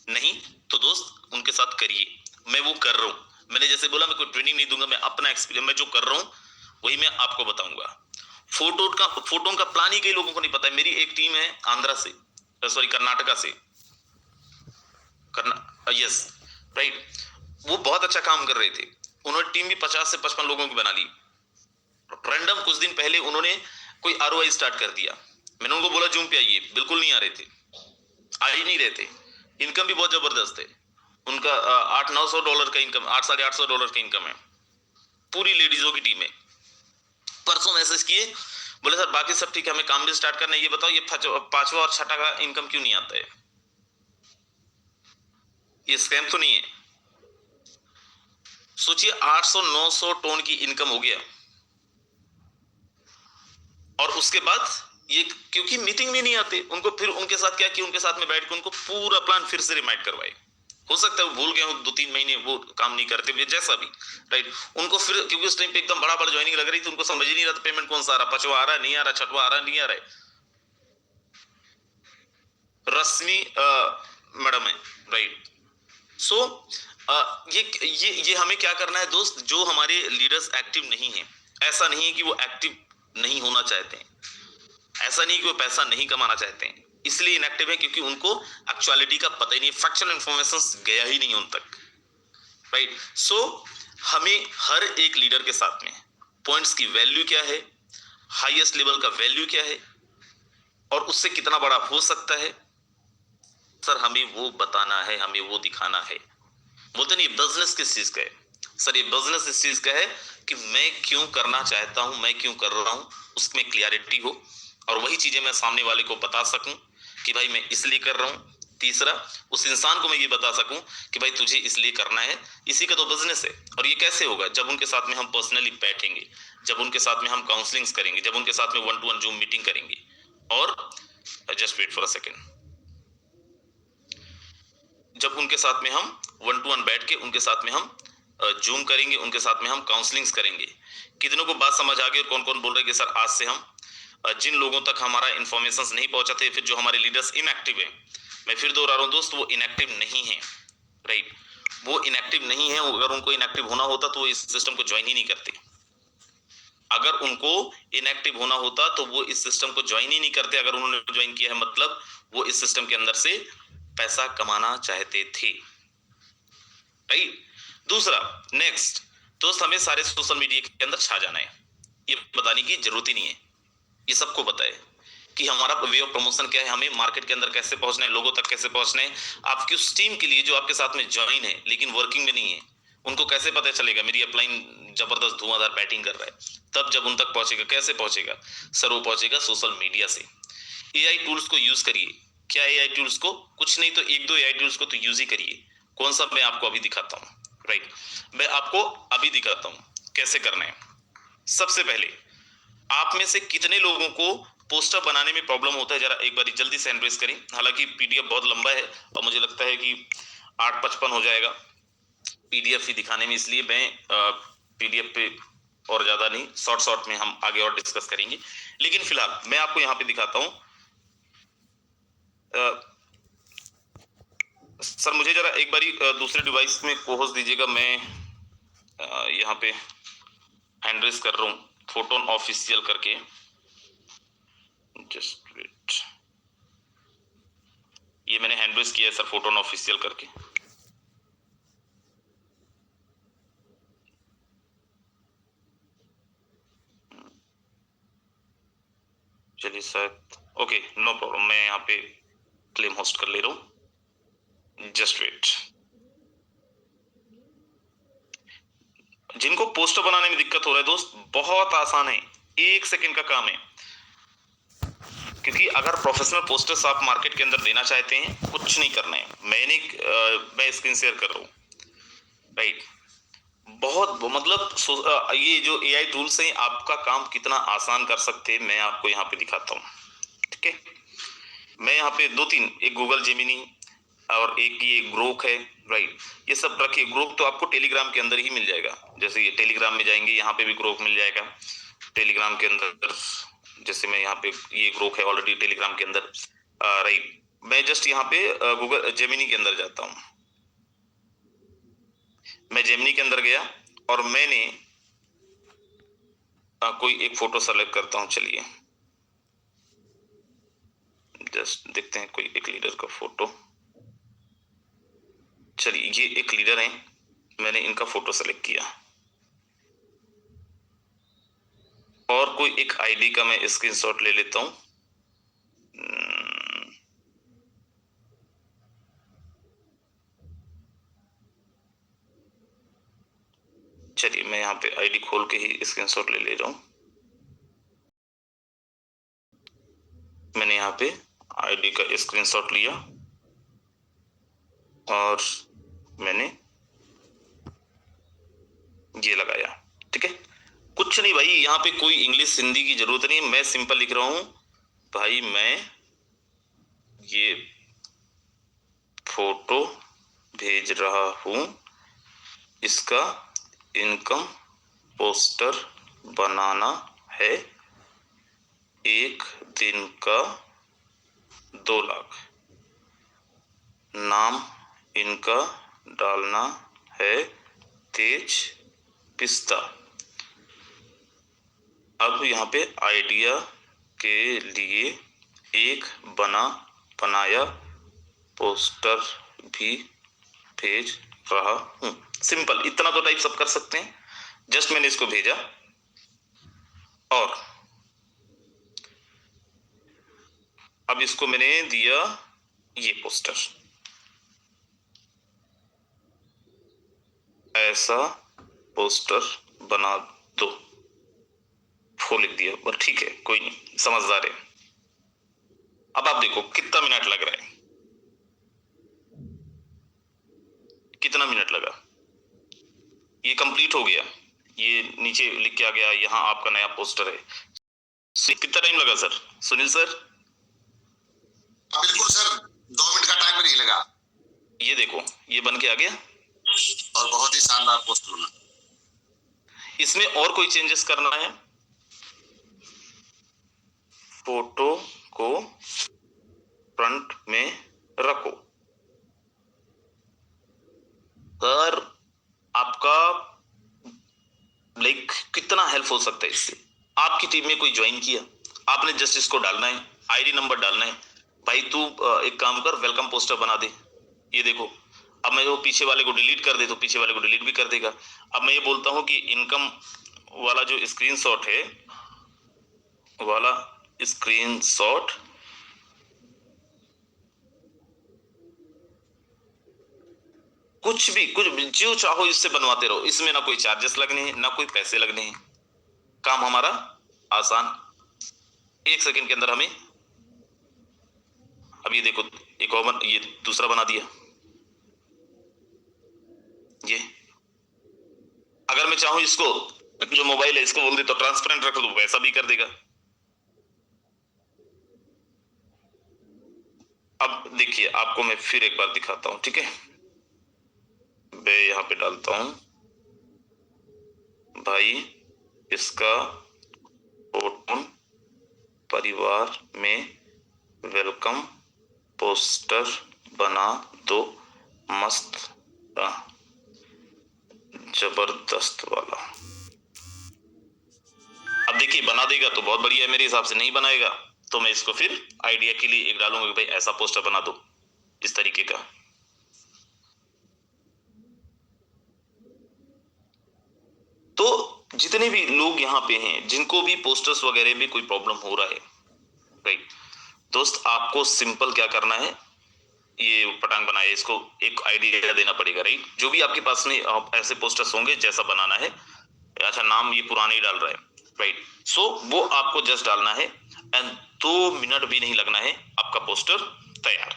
नहीं तो दोस्त उनके साथ करिए। मैं वो कर रहा हूँ, मैंने जैसे बोला मैं कोई ट्रेनिंग नहीं दूंगा, मैं अपना एक्सपीरियंस, मैं जो कर रहा हूँ वही मैं आपको बताऊंगा। फोटोन का प्लान ही कई लोगों को नहीं पता है। मेरी एक टीम है आंध्रा से, सॉरी कर्नाटका से, यस राइट, वो बहुत अच्छा काम कर रहे थे। उन्होंने टीम भी 50 से 55 लोगों की बना ली। रैंडम कुछ दिन पहले उन्होंने कोई आरओआई स्टार्ट कर दिया। मैंने उनको बोला जूम पे आइए, बिल्कुल नहीं आ रहे थे, आ ही नहीं रहे थे। इनकम भी बहुत जबरदस्त है उनका, $800-900 का इनकम, $800-850 का इनकम है। पूरी लेडीजों की टीम है। परसों मैसेज किए, बोले सर बाकी सब ठीक है, हमें काम भी स्टार्ट करना है, ये बताओ ये 5वां और 6ठा का इनकम क्यों नहीं आता है? ये स्कैम तो नहीं है? सोचिए 800-900 टोन की इनकम हो गया, और उसके बाद ये क्योंकि मीटिंग में नहीं आते, उनको फिर उनके साथ क्या कि उनके साथ में बैठ के उनको पूरा प्लान फिर से रिमाइंड करवाए। हो सकता है वो भूल गए हो, 2-3 महीने वो काम नहीं करते, जैसा भी राइट। उनको फिर क्योंकि उस टाइम पे एकदम बड़ा ज्वाइनिंग लग रही थी, उनको समझ ही नहीं रहा था पेमेंट कौन सा आ रहा, 5वां आ रहा, नहीं आ रहा, 6वां आ रहा, नहीं आ रहा है। रश्मि मैडम है राइट। सो ये हमें क्या करना है दोस्त, जो हमारे लीडर्स एक्टिव नहीं है, ऐसा नहीं है कि वो एक्टिव नहीं होना चाहते हैं, ऐसा नहीं कि वो पैसा नहीं कमाना चाहते हैं, इसलिए इनएक्टिव है क्योंकि उनको एक्चुअलिटी का पता ही नहीं, फैक्चुअल इंफॉर्मेशन गया ही नहीं उन तक, राइट। सो हमें हर एक लीडर के साथ में पॉइंट्स की वैल्यू क्या है, हाईएस्ट लेवल का वैल्यू क्या है और उससे कितना बड़ा हो सकता है, सर हमें वो बताना है, हमें वो दिखाना है। बोलते नहीं बिजनेस किस चीज का है, सर ये बिजनेस इस चीज का है कि मैं क्यों करना चाहता हूं, मैं क्यों कर रहा हूं, उसमें क्लियरिटी हो और वही चीजें मैं सामने वाले को बता सकूं कि भाई मैं इसलिए कर रहा हूं। तीसरा, उस इंसान को मैं ये बता सकूं कि भाई तुझे इसलिए करना है, इसी का तो बिजनेस है। और ये कैसे होगा, जब उनके साथ में हम पर्सनली बैठेंगे, जब उनके साथ में हम काउंसलिंग्स करेंगे, जब उनके साथ में 1-to-1 जूम मीटिंग करेंगे। और just wait for a second, जब उनके साथ में हम 1-to-1 बैठ के उनके साथ में हम जूम करेंगे, उनके साथ में हम काउंसलिंग्स करेंगे। कितनों को बात समझ आ गई और कौन कौन बोल रहे हैं कि सर आज से हम जिन लोगों तक हमारा इंफॉर्मेशन नहीं पहुंचाते, फिर जो हमारे लीडर्स इनएक्टिव है, मैं फिर दोहरा रहा हूं दोस्त, वो इनएक्टिव नहीं है, राइट। वो इनएक्टिव नहीं है। अगर उनको इनएक्टिव होना होता तो वो इस सिस्टम को ज्वाइन ही नहीं करते। अगर उनको इनएक्टिव होना होता तो वो इस सिस्टम को ज्वाइन ही नहीं करते। अगर उन्होंने ज्वाइन किया है मतलब वो इस सिस्टम के अंदर से पैसा कमाना चाहते थे, राइट। दूसरा, नेक्स्ट दोस्त, हमें सारे सोशल मीडिया के अंदर छा जाना है, ये बताने की जरूरत ही नहीं है, ये सबको पता है कि हमारा वे ऑफ प्रमोशन क्या है, हमें मार्केट के अंदर कैसे पहुंचना है, लोगों तक कैसे पहुंचना है। आपकी उस टीम के लिए जो आपके साथ में ज्वाइन है लेकिन वर्किंग में नहीं है, उनको कैसे पता चलेगा मेरी अपलाइन जबरदस्त धुआंधार बैटिंग कर रहा है। तब जब उन तक पहुंचेगा, कैसे पहुंचेगा सर, वो पहुंचेगा सोशल मीडिया से। एआई टूल्स को यूज करिए। क्या एआई टूल्स को, कुछ नहीं तो 1-2 एआई टूल्स को तो यूज ही करिए। कौन सा, मैं आपको अभी दिखाता हूँ, राइट। मैं आपको अभी दिखाता हूँ कैसे करना है। सबसे पहले, आप में से कितने लोगों को पोस्टर बनाने में प्रॉब्लम होता है, जरा एक बार जल्दी से हैंड रेज करें। हालांकि पीडीएफ बहुत लंबा है और मुझे लगता है कि 8:55 हो जाएगा पीडीएफ ही दिखाने में, इसलिए मैं पीडीएफ पे और ज्यादा नहीं, शॉर्ट में हम आगे और डिस्कस करेंगे। लेकिन फिलहाल मैं आपको यहाँ पे दिखाता हूँ। सर मुझे जरा एक बारी दूसरे डिवाइस में कोहोस्ट दीजिएगा, मैं यहाँ पे हैंड रेज कर रहा हूँ फोटोन ऑफिशियल करके। जस्ट वेट, ये मैंने हैंड रेज किया है सर फोटोन ऑफिशियल करके। चलिए शायद, ओके नो प्रॉब्लम, मैं यहाँ पे क्लेम होस्ट कर ले रहा हूँ। Just wait. जिनको पोस्टर बनाने में दिक्कत हो रहा है दोस्त, बहुत आसान है, 1 सेकंड का काम है। क्योंकि अगर प्रोफेशनल पोस्टर्स आप मार्केट के अंदर देना चाहते हैं, कुछ नहीं करना है। मैं स्क्रीन शेयर कर रहा हूँ, राइट। बहुत मतलब ये जो एआई टूल्स हैं आपका काम कितना आसान कर सकते हैं, मैं आपको यहाँ पे दिखाता हूँ, ठीक है। मैं यहाँ पे 2-3, एक गूगल जेमिनी और एक ये ग्रोक है, राइट। ये सब रखिए। ग्रोक तो आपको टेलीग्राम के अंदर ही मिल जाएगा, जैसे ये टेलीग्राम में जाएंगे यहाँ पे भी ग्रोक मिल जाएगा टेलीग्राम के अंदर। जैसे मैं यहाँ पे, ये ग्रोक है ऑलरेडी टेलीग्राम के अंदर, राइट। मैं जस्ट यहाँ पे गूगल जेमिनी के अंदर जाता हूँ। मैं जेमिनी के अंदर गया और मैंने कोई एक फोटो सेलेक्ट करता हूँ। चलिए जस्ट देखते हैं कोई एक लीडर का फोटो। चलिए ये एक लीडर है, मैंने इनका फोटो सेलेक्ट किया और कोई एक आईडी का मैं स्क्रीनशॉट ले लेता हूं। चलिए मैं यहाँ पे आईडी खोल के ही स्क्रीनशॉट ले रहा हूं। मैंने यहाँ पे आईडी का स्क्रीनशॉट लिया और मैंने ये लगाया, ठीक है। कुछ नहीं भाई, यहाँ पे कोई इंग्लिश हिंदी की जरूरत नहीं, मैं सिंपल लिख रहा हूं भाई, मैं ये फोटो भेज रहा हूं, इसका इनकम पोस्टर बनाना है, 1 दिन का 2 लाख, नाम इनका डालना है तेज पिस्ता। अब यहाँ पे आइडिया के लिए एक बना बनाया पोस्टर भी भेज रहा हूं। सिंपल, इतना तो टाइप सब कर सकते हैं। जस्ट मैंने इसको भेजा और अब इसको मैंने दिया ये पोस्टर, ऐसा पोस्टर बना दो, वो लिख दिया। पर ठीक है, कोई नहीं, समझदार है। अब आप देखो कितना मिनट लग रहा है, कितना मिनट लगा, ये कंप्लीट हो गया, ये नीचे लिख के आ गया यहाँ आपका नया पोस्टर है। कितना टाइम लगा सर, सुनील सर? बिल्कुल सर, 2 मिनट का टाइम भी नहीं लगा ये देखो, ये बन के आ गया और बहुत ही शानदार पोस्टर बना। इसमें और कोई चेंजेस करना है, फोटो को फ्रंट में रखो। सर आपका लाइक कितना हेल्प हो सकता है इससे। आपकी टीम में कोई ज्वाइन किया, आपने जस्ट इसको डालना है, आईडी नंबर डालना है, भाई तू एक काम कर, वेलकम पोस्टर बना दे। ये देखो, अब मैं वो पीछे वाले को डिलीट कर दे तो पीछे वाले को डिलीट भी कर देगा। अब मैं ये बोलता हूं कि इनकम वाला जो स्क्रीनशॉट है, वाला स्क्रीनशॉट कुछ भी जो चाहो इससे बनवाते रहो, इसमें ना कोई चार्जेस लगने हैं ना कोई पैसे लगने हैं, काम हमारा आसान, 1 सेकंड के अंदर हमें। अब ये देखो, एक और ये दूसरा बना दिया। ये अगर मैं चाहूं इसको, जो मोबाइल है इसको बोल दे तो ट्रांसपेरेंट रख दो, वैसा भी कर देगा। अब देखिए, आपको मैं फिर एक बार दिखाता हूं, ठीक है। मैं यहां पे डालता हूं, भाई इसका फोटो परिवार में वेलकम पोस्टर बना दो, मस्त जबरदस्त वाला। अब देखिए, बना देगा तो बहुत बढ़िया है, मेरे हिसाब से नहीं बनाएगा तो मैं इसको फिर आइडिया के लिए एक डालूंगा कि भाई ऐसा पोस्टर बना दो, इस तरीके का। तो जितने भी लोग यहाँ पे हैं, जिनको भी पोस्टर्स वगैरह में कोई प्रॉब्लम हो रहा है, राइट दोस्त, आपको सिंपल क्या करना है, ये पटांग बनाया, इसको एक आइडिया देना पड़ेगा, राइट। जो भी आपके पास में ऐसे पोस्टर्स होंगे, जैसा बनाना है, अच्छा नाम ये पुराने ही डाल रहा है, राइट। सो वो आपको जस्ट डालना है एंड 2 मिनट भी नहीं लगना है, आपका पोस्टर तैयार,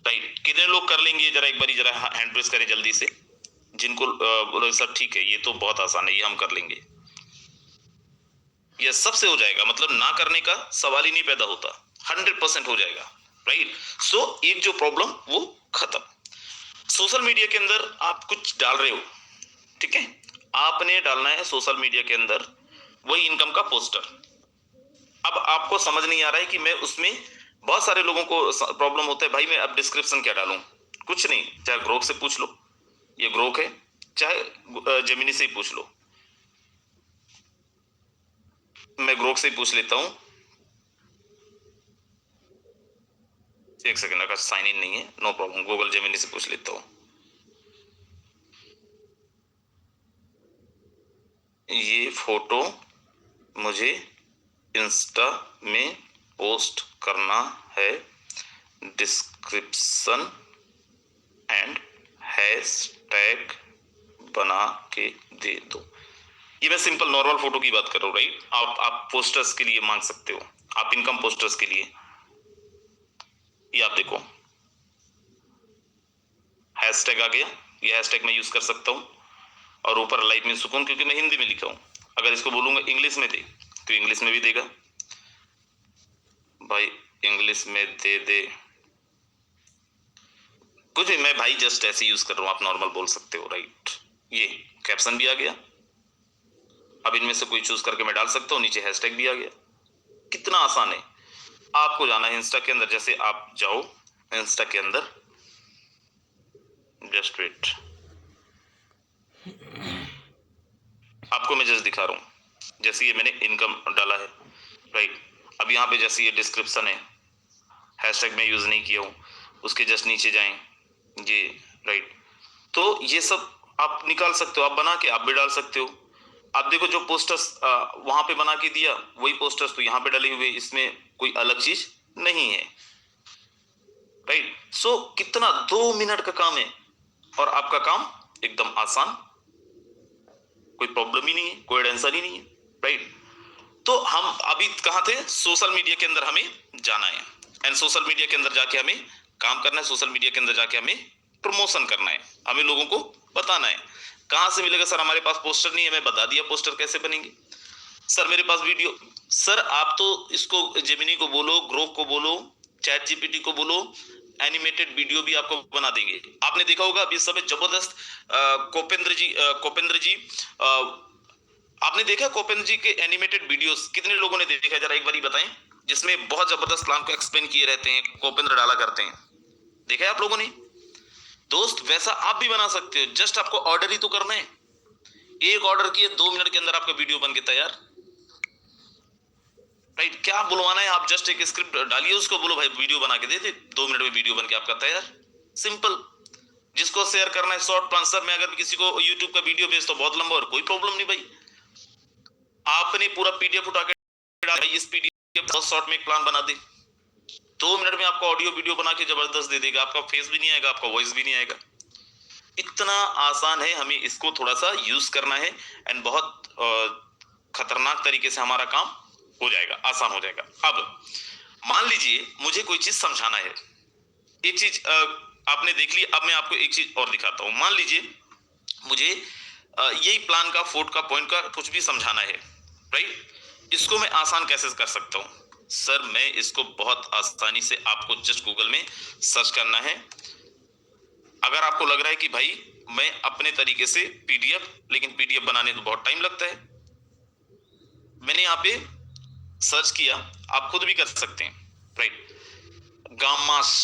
राइट। कितने लोग कर लेंगे, जरा एक बार जरा हैंड प्रेस करें जल्दी से, जिनको बोलो सर ठीक है, ये तो बहुत आसान है, ये हम कर लेंगे, ये सबसे हो जाएगा, मतलब ना करने का सवाल ही नहीं पैदा होता, 100% हो जाएगा, राइट। सो एक जो प्रॉब्लम वो खत्म। सोशल मीडिया के अंदर आप कुछ डाल रहे हो, ठीक है, आपने डालना है सोशल मीडिया के अंदर वही इनकम का पोस्टर। अब आपको समझ नहीं आ रहा है कि मैं उसमें, बहुत सारे लोगों को प्रॉब्लम होता है, भाई मैं अब डिस्क्रिप्शन क्या डालूं। कुछ नहीं, चाहे ग्रोक से पूछ लो, ये ग्रोक है, चाहे जेमिनी से ही पूछ लो, मैं ग्रोक से ही पूछ लेता हूं। एक सेकंड, अगर साइन इन नहीं है नो प्रॉब्लम, गूगल जेमिनी से पूछ लेता हूं। ये फोटो मुझे इंस्टा में पोस्ट करना है, डिस्क्रिप्शन एंड हैशटैग बना के दे दो। ये मैं सिंपल नॉर्मल फोटो की बात कर रहा हूँ, राइट। आप पोस्टर्स के लिए मांग सकते हो, आप इनकम पोस्टर्स के लिए, ये आप देखो हैशटैग आ गया, ये हैशटैग मैं यूज कर सकता हूँ, और ऊपर लाइफ में सुकून, क्योंकि मैं हिंदी में लिखा हूँ। अगर इसको बोलूंगा इंग्लिश में दे तो इंग्लिश में भी देगा, भाई इंग्लिश में दे दे, कुछ भी, मैं भाई जस्ट ऐसे यूज कर रहा हूँ, आप नॉर्मल बोल सकते हो, राइट। ये कैप्शन भी आ गया, अब इनमें से कोई चूज करके मैं डाल सकता हूँ, नीचे हैशटैग भी आ गया, कितना आसान है। आपको जाना है इंस्टा के अंदर, जैसे आप जाओ इंस्टा के अंदर, जस्ट वेट, आपको मैं जस्ट दिखा रहा हूं, जैसे ये मैंने इनकम डाला है, राइट। अब यहाँ पे जैसे ये डिस्क्रिप्शन है, हैशटैग में यूज नहीं किया हूँ, उसके जस्ट नीचे जाएं, ये राइट। तो ये सब आप निकाल सकते हो, आप बना के आप भी डाल सकते हो। आप देखो जो पोस्टर्स वहां पे बना के दिया, वही पोस्टर्स तो यहाँ पे डले हुए, इसमें कोई अलग चीज नहीं है, राइट। सो कितना 2 मिनट का काम है और आपका काम एकदम आसान, कोई प्रॉब्लम ही नहीं है, कोई टेंशन ही नहीं है, राइट। तो हम अभी कहाँ थे, सोशल मीडिया के अंदर हमें जाना है, एंड सोशल मीडिया के अंदर जाके हमें काम करना है, सोशल मीडिया के अंदर जाके हमें प्रमोशन करना है, हमें लोगों को बताना है। कहां से मिलेगा सर, हमारे पास पोस्टर नहीं है, मैं बता दिया पोस्टर कैसे बनेंगे। सर मेरे पास वीडियो, सर आप तो इसको जेमिनी को बोलो, ग्रोक को बोलो, चैट जीपीटी को बोलो, एनिमेटेड वीडियो भी आपको बना देंगे। आपने देखा होगा अभी समय जबरदस्त कोपेंद्र जी आपने देखा कोपेंद्र जी के एनिमेटेड वीडियोस कितने लोगों ने देखा, जरा एक बार बताएं, जिसमें बहुत जबरदस्त प्लान को एक्सप्लेन किए रहते हैं, कोपेंद्र डाला करते हैं, देखा है आप लोगों ने। दोस्त वैसा आप भी बना सकते हो, जस्ट आपको ऑर्डर ही तो करना है। एक ऑर्डर किए 2 मिनट के अंदर आपका वीडियो बन के तैयार, राइट। क्या बुलवाना है, आप जस्ट एक स्क्रिप्ट डालिए, उसको बोलो भाई वीडियो बना के दे दे, 2 मिनट में वीडियो बन के आपका तैयार, सिंपल। जिसको शेयर करना है शॉर्ट प्लान, सर मैं अगर किसी को यूट्यूब का वीडियो भेज तो बहुत लंबा, और कोई प्रॉब्लम नहीं भाई, आपने पूरा पीडीएफ उठा के डाल, इस पीडीएफ बहुत शॉर्ट में एक प्लान बना दे, 2 मिनट में आपको ऑडियो वीडियो बना के जबरदस्त दे देगा, आपका फेस भी नहीं आएगा, आपका वॉइस भी नहीं आएगा, इतना आसान है। हमें इसको थोड़ा सा यूज करना है, एंड बहुत खतरनाक तरीके से हमारा काम हो जाएगा, आसान हो जाएगा। अब मान लीजिए मुझे कोई चीज समझाना है, एक चीज आपने देख ली, अब मैं आपको एक चीज और दिखाता हूं। मान लीजिए मुझे यही प्लान का, फोर्ट का, पॉइंट का कुछ भी समझाना है, राइट। इसको मैं आसान कैसे कर सकता हूं सर, मैं इसको बहुत आसानी से, आपको जस्ट गूगल में सर्च करना है। अगर आपको लग रहा है कि भाई मैं अपने तरीके से पीडीएफ, लेकिन पीडीएफ बनाने तो बहुत टाइम लगता है, मैंने यहाँ पे सर्च किया, आप खुद भी कर सकते हैं, राइट। गामास,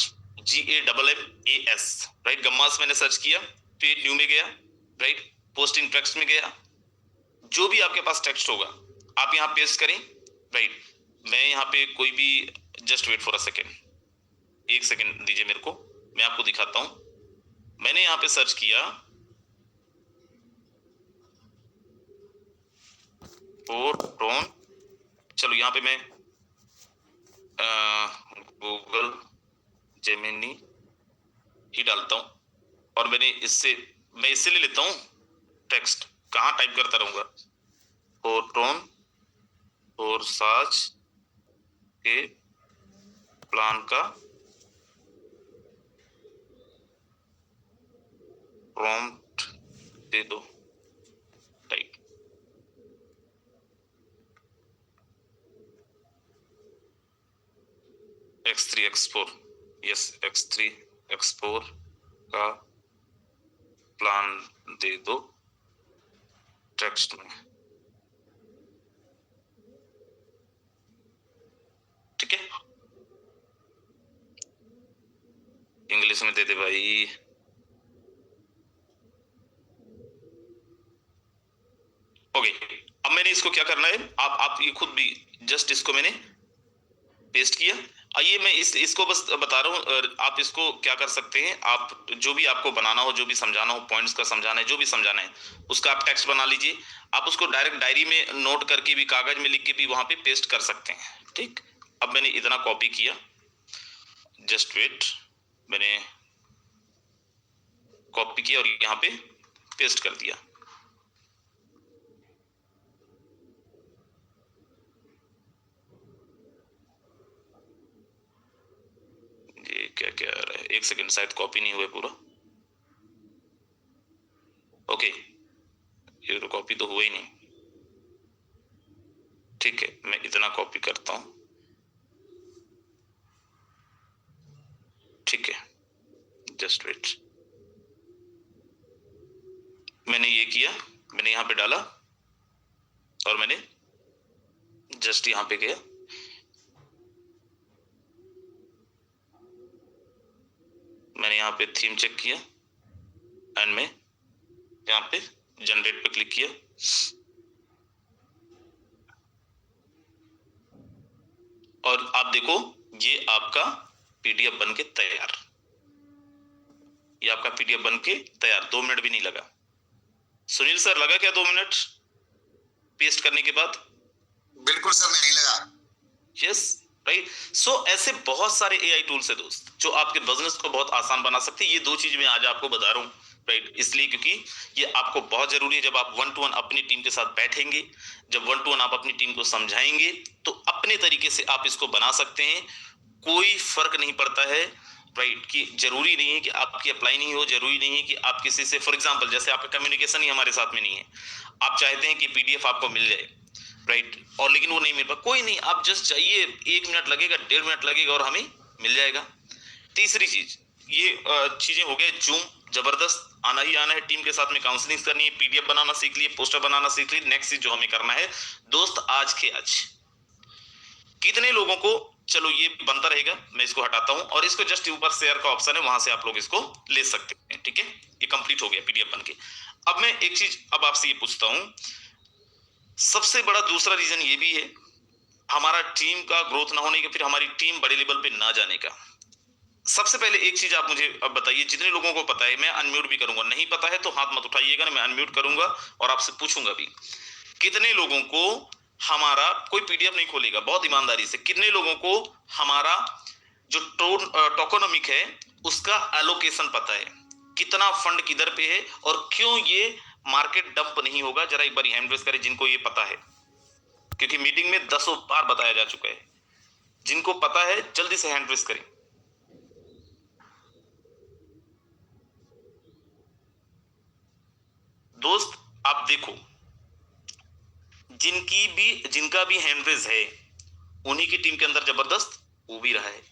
GAMMAS, राइट, गम्मास मैंने सर्च किया, पेड न्यू में गया, राइट, पोस्टिंग टेक्स्ट में गया, जो भी आपके पास टेक्स्ट होगा आप यहाँ पेस्ट करें, राइट। मैं यहाँ पे कोई भी, just wait for a second, 1 second दीजिए मेरे को, मैं आपको दिखाता हूं। मैंने यहाँ पे सर्च किया फोरट्रॉन, चलो यहाँ पे मैं गूगल जेमिनी ही डालता हूं, और मैं इससे ले लेता हूं टेक्स्ट, कहां टाइप करता रहूंगा, फोरट्रॉन और सर्च के प्लान का प्रॉम्प्ट दे दो, type. X3 X4, yes, X3 X4 का प्लान दे दो टेक्स्ट में, ठीक है, इंग्लिश में दे दे भाई। ओके, अब मैंने इसको क्या करना है, आप ये खुद भी, जस्ट इसको मैंने पेस्ट किया। आइए मैं इसको बस बता रहा हूँ, आप इसको क्या कर सकते हैं, आप जो भी आपको बनाना हो, जो भी समझाना हो, पॉइंट्स का समझाना है, जो भी समझाना है, उसका आप टेक्स्ट बना लीजिए। आप उसको डायरेक्ट डायरी में नोट करके भी, कागज में लिख के भी वहां पे पेस्ट कर सकते हैं, ठीक। अब मैंने इतना कॉपी किया, जस्ट वेट, मैंने कॉपी किया और यहाँ पे पेस्ट कर दिया। ये क्या क्या आ रहा है, 1 सेकेंड, शायद कॉपी नहीं हुआ पूरा। ओके, ये तो कॉपी तो हुआ ही नहीं, ठीक है, मैं इतना कॉपी करता हूं, ठीक है, जस्ट वेट, मैंने ये किया, मैंने यहां पे डाला, और मैंने जस्ट यहां पे गया, मैंने यहाँ पे थीम चेक किया, एंड मैं यहाँ पे जनरेट पे क्लिक किया, और आप देखो ये आपका पीडीएफ बन के तैयार। ये आपका पीडीएफ बन के तैयार, 2 मिनट भी नहीं लगा। सुनील सर, लगा क्या 2 मिनट पेस्ट करने के बाद? बिल्कुल सर, नहीं लगा। Yes, right. सो ऐसे बहुत सारे एआई टूल्स है दोस्त, जो आपके बिजनेस को बहुत आसान बना सकते हैं। ये 2 चीज मैं आज आपको बता रहा हूँ, राइट, इसलिए क्योंकि ये आपको बहुत जरूरी है। जब आप 1 to 1 अपनी टीम के साथ बैठेंगे, जब 1 to 1 आप अपनी टीम को समझाएंगे, तो अपने तरीके से आप इसको बना सकते हैं। कोई फर्क नहीं पड़ता है, राइट, कि जरूरी नहीं है कि आपकी अप्लाई नहीं हो, जरूरी नहीं है कि आप किसी से, फॉर एग्जांपल जैसे आपका कम्युनिकेशन ही हमारे साथ में नहीं है, आप चाहते हैं कि पीडीएफ आपको मिल जाए, राइट, और लेकिन वो नहीं मिल पा, कोई नहीं, आप जस्ट चाहिए, 1 मिनट लगेगा, 1.5 मिनट लगेगा और हमें मिल जाएगा। तीसरी चीज, ये चीजें हो गए, जूम जबरदस्त आना ही आना है, टीम के साथ में काउंसलिंग करनी है, पीडीएफ बनाना सीख लिए, पोस्टर बनाना सीख लिए। नेक्स्ट चीज जो हमें करना है दोस्त, आज के आज कितने लोगों को, चलो ये बनता रहेगा, मैं इसको हटाता हूं और इसको जस्ट ऊपर शेयर का ऑप्शन है, वहां से आप लोग इसको ले सकते हैं, ठीक है। ये कंप्लीट हो गया पीडीएफ बन के। अब मैं एक चीज अब आपसे ये पूछता हूं, सबसे बड़ा दूसरा रीजन ये भी है हमारा टीम का ग्रोथ ना होने का, फिर हमारी टीम बड़े लेवल पे ना जाने का। सबसे पहले एक चीज आप मुझे अब बताइए, जितने लोगों को पता है, मैं अनम्यूट भी करूंगा, नहीं पता है तो हाथ मत उठाइएगा, मैं अनम्यूट करूंगा और आपसे पूछूंगा भी, कितने लोगों को हमारा, कोई पीडीएफ नहीं खोलेगा, बहुत ईमानदारी से, कितने लोगों को हमारा जो टोकोनॉमिक है उसका एलोकेशन पता है, कितना फंड किधर पे है और क्यों ये मार्केट डंप नहीं होगा? जरा एक बार हैंड रेज करें जिनको ये पता है, क्योंकि मीटिंग में 10 बार बताया जा चुका है। जिनको पता है जल्दी से हैंड रेज करें। दोस्त आप देखो, जिनका भी हैंड रेज है उन्हीं की टीम के अंदर जबरदस्त वो भी रहा है।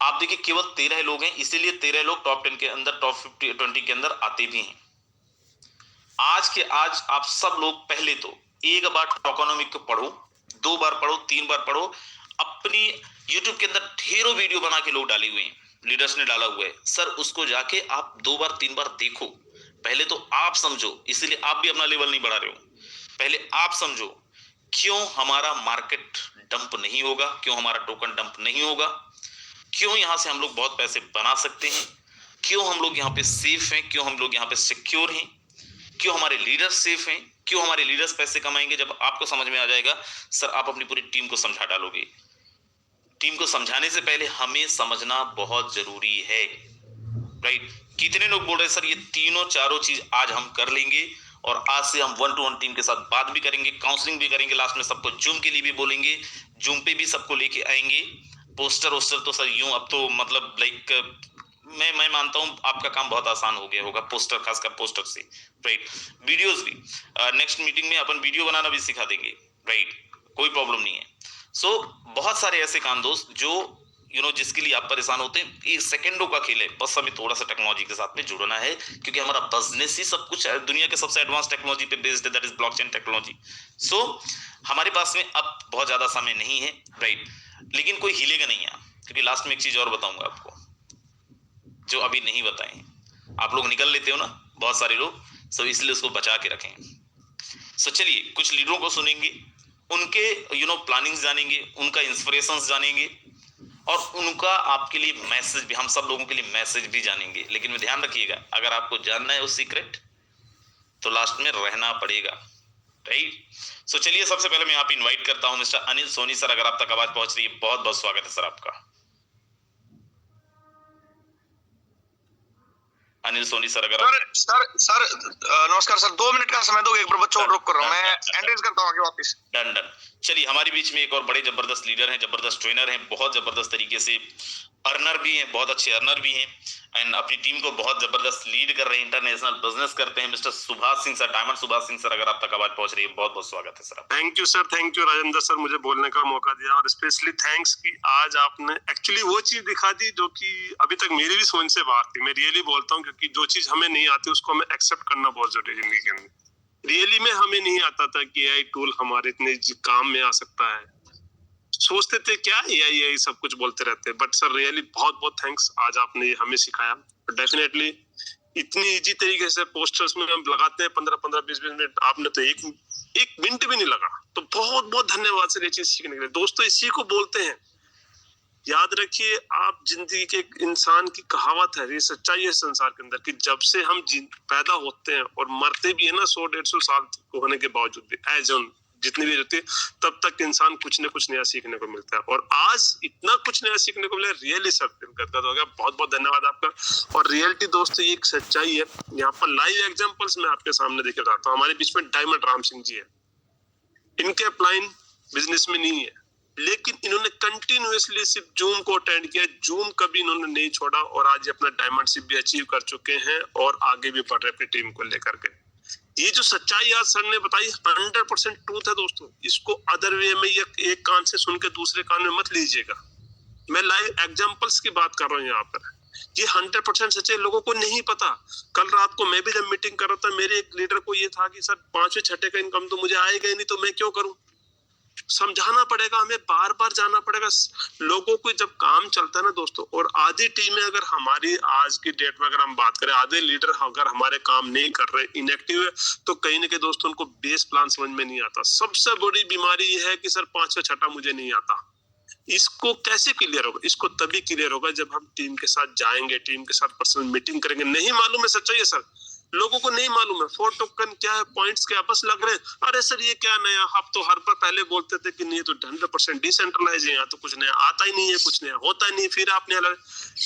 आप देखिए केवल 13 लोग हैं, इसीलिए 13 लोग टॉप 10 के अंदर, टॉप 20 के अंदर आते भी हैं। आज के आज आप सब लोग पहले तो एक बार टोकोनॉमिक को पढ़ो, 2 बार पढ़ो, 3 बार पढ़ो। अपनी YouTube के अंदर ढेरों वीडियो बना के लोग डाले हुए हैं, लीडर्स ने डाला हुआ है सर, उसको जाके आप 2 बार 3 बार देखो। पहले तो आप समझो, इसीलिए आप भी अपना लेवल नहीं बढ़ा रहे हो, पहले आप समझो क्यों हमारा मार्केट डंप नहीं होगा, क्यों हमारा टोकन डंप नहीं होगा, क्यों यहां से हम लोग बहुत पैसे बना सकते हैं, क्यों हम लोग यहाँ पे सेफ हैं, क्यों हम लोग यहाँ पे सिक्योर हैं, क्यों हमारे लीडर्स सेफ हैं, क्यों हमारे लीडर्स पैसे कमाएंगे। जब आपको समझ में आ जाएगा सर, आप अपनी पूरी टीम को समझा डालोगे। टीम को समझाने से पहले हमें समझना बहुत जरूरी है, राइट। कितने लोग बोल रहे हैं सर ये तीनों चारों चीज आज हम कर लेंगे और आज से हम 1 to 1 टीम के साथ बात भी करेंगे, काउंसलिंग भी करेंगे, लास्ट में सबको जूम के लिए भी बोलेंगे, जूम पे भी सबको लेके आएंगे। पोस्टर वोस्टर तो सर यूं अब तो मतलब लाइक मैं मानता हूं आपका काम बहुत आसान हो गया होगा, पोस्टर, खासकर पोस्टर से, राइट। वीडियोस भी नेक्स्ट मीटिंग में अपन वीडियो बनाना भी सिखा देंगे, राइट, कोई प्रॉब्लम नहीं है। सो बहुत सारे ऐसे काम दोस्त जो जिसके लिए आप परेशान होते हैं, ये सेकंडों का खेल है, बस हमें थोड़ा सा टेक्नोलॉजी के साथ में जुड़ना है, क्योंकि हमारा बिजनेस ही सब कुछ है, दुनिया के सबसे एडवांस टेक्नोलॉजी पे बेस्ड है, दैट इज ब्लॉकचेन टेक्नोलॉजी। सो हमारे पास में अब बहुत ज्यादा समय नहीं है, राइट, लेकिन कोई हिलेगा नहीं है, क्योंकि लास्ट में एक चीज और बताऊंगा आपको जो अभी नहीं बताए। आप लोग निकल लेते हो ना बहुत सारे लोग, सब इसलिए उसको बचा के रखें। सो चलिए कुछ लीडरों को सुनेंगे, उनके प्लानिंग जानेंगे, उनका इंस्पिरेशंस जानेंगे और उनका आपके लिए मैसेज भी, हम सब लोगों के लिए मैसेज भी जानेंगे। लेकिन ध्यान रखिएगा, अगर आपको जानना है वो सीक्रेट तो लास्ट में रहना पड़ेगा, राइट। सो चलिए सबसे पहले मैं यहाँ पे इन्वाइट करता हूँ मिस्टर अनिल सोनी सर, अगर आप तक आवाज पहुंच रही है, बहुत बहुत स्वागत है सर आपका। अनिल सोनी सर, अगर सर नमस्कार सर, 2 मिनट का समय दोगे? एक बार बच्चों को ड्रॉप कर रहा हूँ, मैं एंड्रेस करता हूँ आगे वापस। डन। चलिए हमारे बीच में एक और बड़े जबरदस्त लीडर हैं, जबरदस्त ट्रेनर हैं, बहुत जबरदस्त तरीके से अर्नर भी हैं, बहुत अच्छे अर्नर भी हैं एंड अपनी टीम को बहुत जबरदस्त लीड कर रहे हैं, इंटरनेशनल बिजनेस करते हैं, mister Subhash Singh sir, diamond Subhash Singh sir, अगर आप तक आवाज पहुंच रही है, बहुत बहुत स्वागत है sir. Thank you sir, thank you Rajendra sir, मुझे बोलने का मौका दिया और स्पेशली थैंक्स कि आज आपने एक्चुअली वो चीज दिखा दी जो कि अभी तक मेरी भी सोच से बाहर थी। मैं रियली बोलता हूँ, क्योंकि जो चीज हमें नहीं आती उसको हमें एक्सेप्ट करना बहुत जरूरी है जिंदगी के अंदर। रियली में हमें नहीं आता था कि एआई टूल हमारे इतने काम में आ सकता है। सोचते थे क्या एआई सब कुछ बोलते रहते हैं, बट सर रियली बहुत बहुत थैंक्स, आज आपने हमें सिखाया। डेफिनेटली इतनी इजी तरीके से पोस्टर्स में हम लगाते हैं 15-15, 20-20 मिनट, आपने तो एक मिनट भी नहीं लगा। तो बहुत बहुत धन्यवाद सर ये चीज सीखने के लिए। दोस्तों इसी को बोलते हैं, याद रखिए, आप जिंदगी के एक इंसान की कहावत है, ये सच्चाई है संसार के अंदर, कि जब से हम पैदा होते हैं और मरते भी है ना 100-150 साल होने के बावजूद भी, एज ऑन जितनी भी रहती है, तब तक इंसान कुछ न कुछ नया सीखने को मिलता है। और आज इतना कुछ नया सीखने को मिला, रियली सर गदगद हो गया। बहुत बहुत धन्यवाद आपका। और रियलिटी दोस्तों ये एक सच्चाई है, यहाँ पर लाइव एग्जाम्पल्स मैं आपके सामने देखे जाता हूँ। हमारे बीच में डायमंड राम सिंह जी है, इनके अपलाइन बिजनेस में नहीं है, लेकिन इन्होंने कंटिन्यूअसली सिर्फ जूम को अटेंड किया, जूम कभी इन्होंने नहीं छोड़ा, और आज अपना डायमंडशिप भी अचीव कर चुके हैं और आगे भी बढ़ रहे अपनी टीम को लेकर के। ये जो सच्चाई आज सर ने बताई 100% ट्रूथ है दोस्तों। इसको अदर वे में एक कान से सुन के दूसरे कान में मत लीजिएगा। मैं लाइव एग्जांपल्स की बात कर रहा हूँ यहाँ पर। ये 100% सच्चाई लोगों को नहीं पता। कल रात को मैं भी जब मीटिंग कर रहा था, मेरे एक लीडर को ये था कि सर 5वें 6ठे का इनकम तो मुझे आएगा ही नहीं, तो मैं क्यों करूं। समझाना पड़ेगा, हमें बार बार जाना पड़ेगा लोगों को जब काम चलता है ना दोस्तों। और आधी टीमें अगर हमारी आज की डेट में अगर हम बात करें, आधे लीडर अगर हमारे काम नहीं कर रहे, इनएक्टिव है, तो कहीं ना कहीं दोस्तों उनको बेस प्लान समझ में नहीं आता। सबसे बड़ी बीमारी ये है कि सर 5वां 6ठा मुझे नहीं आता। इसको कैसे क्लियर होगा? इसको तभी क्लियर होगा जब हम टीम के साथ जाएंगे, टीम के साथ पर्सनल मीटिंग करेंगे। नहीं मालूम है, सच्चाई है सर, लोगों को नहीं मालूम है 4 टोकन क्या है, पॉइंट्स क्या, बस लग रहे हैं अरे सर ये क्या नया। आप तो हर बार पहले बोलते थे कि नहीं तो 100% डिसेंट्रलाइज है, यहाँ तो कुछ नया आता ही नहीं है, कुछ नया होता ही नहीं। फिर आपने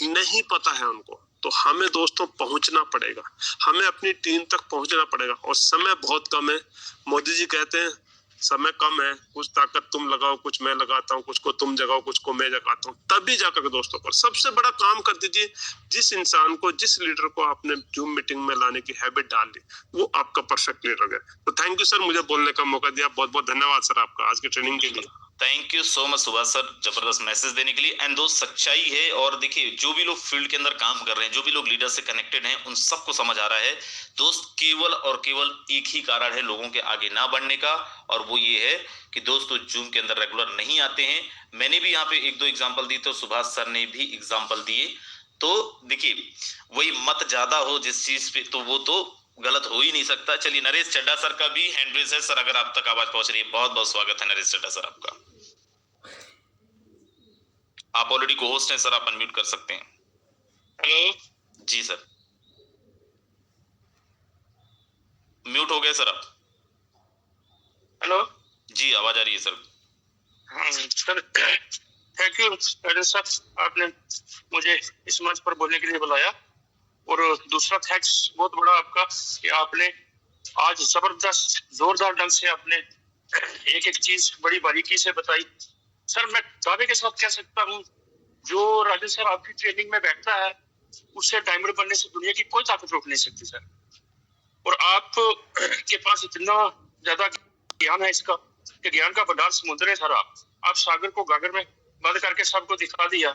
नहीं पता है उनको। तो हमें दोस्तों पहुंचना पड़ेगा, हमें अपनी टीम तक पहुंचना पड़ेगा। और समय बहुत कम है। मोदी जी कहते हैं समय कम है, कुछ ताकत तुम लगाओ, कुछ मैं लगाता हूँ, कुछ को तुम जगाओ, कुछ को मैं जगाता हूँ, तभी जाकर दोस्तों। पर सबसे बड़ा काम कर दीजिए, जिस इंसान को, जिस लीडर को आपने जूम मीटिंग में लाने की हैबिट डाल दी, वो आपका परफेक्ट लीडर है। तो थैंक यू सर, मुझे बोलने का मौका दिया। बहुत बहुत धन्यवाद सर आपका आज की ट्रेनिंग के लिए। Thank you so much Subhash sir, जबरदस्त मैसेज देने के लिए। एंड दोस्त सच्चाई है। और देखिए जो भी लोग फील्ड के अंदर काम कर रहे हैं, जो भी लोग लीडर से कनेक्टेड हैं, उन सबको समझ आ रहा है दोस्त, केवल और केवल एक ही कारण है लोगों के आगे ना बढ़ने का, और वो ये है कि दोस्तों जूम के अंदर रेगुलर नहीं आते हैं। मैंने भी यहाँ पे 1-2 एग्जाम्पल दिए, तो सुभाष सर ने भी एग्जाम्पल दिए। तो देखिए वही मत ज्यादा हो जिस चीज पे, तो वो तो गलत हो ही नहीं सकता। चलिए नरेश चड्डा सर का भी हैंड रेज है सर, अगर आप तक आवाज पहुंच रही है। बहुत बहुत स्वागत है नरेश चड्डा सर आपका। आप ऑलरेडी को होस्ट हैं सर, आप अनम्यूट कर सकते हैं। हेलो जी सर, म्यूट हो गए सर आप। हेलो जी आवाज आ रही है sir. Sir thank you sir, आपने मुझे इस मंच पर बोलने के लिए बुलाया। और दूसरा थैंक्स बहुत बड़ा आपका कि आपने आज जबरदस्त जोरदार ढंग से आपने एक एक चीज बड़ी बारीकी से बताई। सर मैं दावे के साथ कह सकता हूँ, जो राजन सर आपकी ट्रेनिंग में बैठता है, उससे डायमंड बनने से दुनिया की कोई ताकत रोक नहीं सकती सर। और आप के पास इतना ज्यादा ज्ञान है इसका, कि ज्ञान का भंडार समुद्र है सर। आप सागर को गागर में बंद करके सबको दिखा दिया।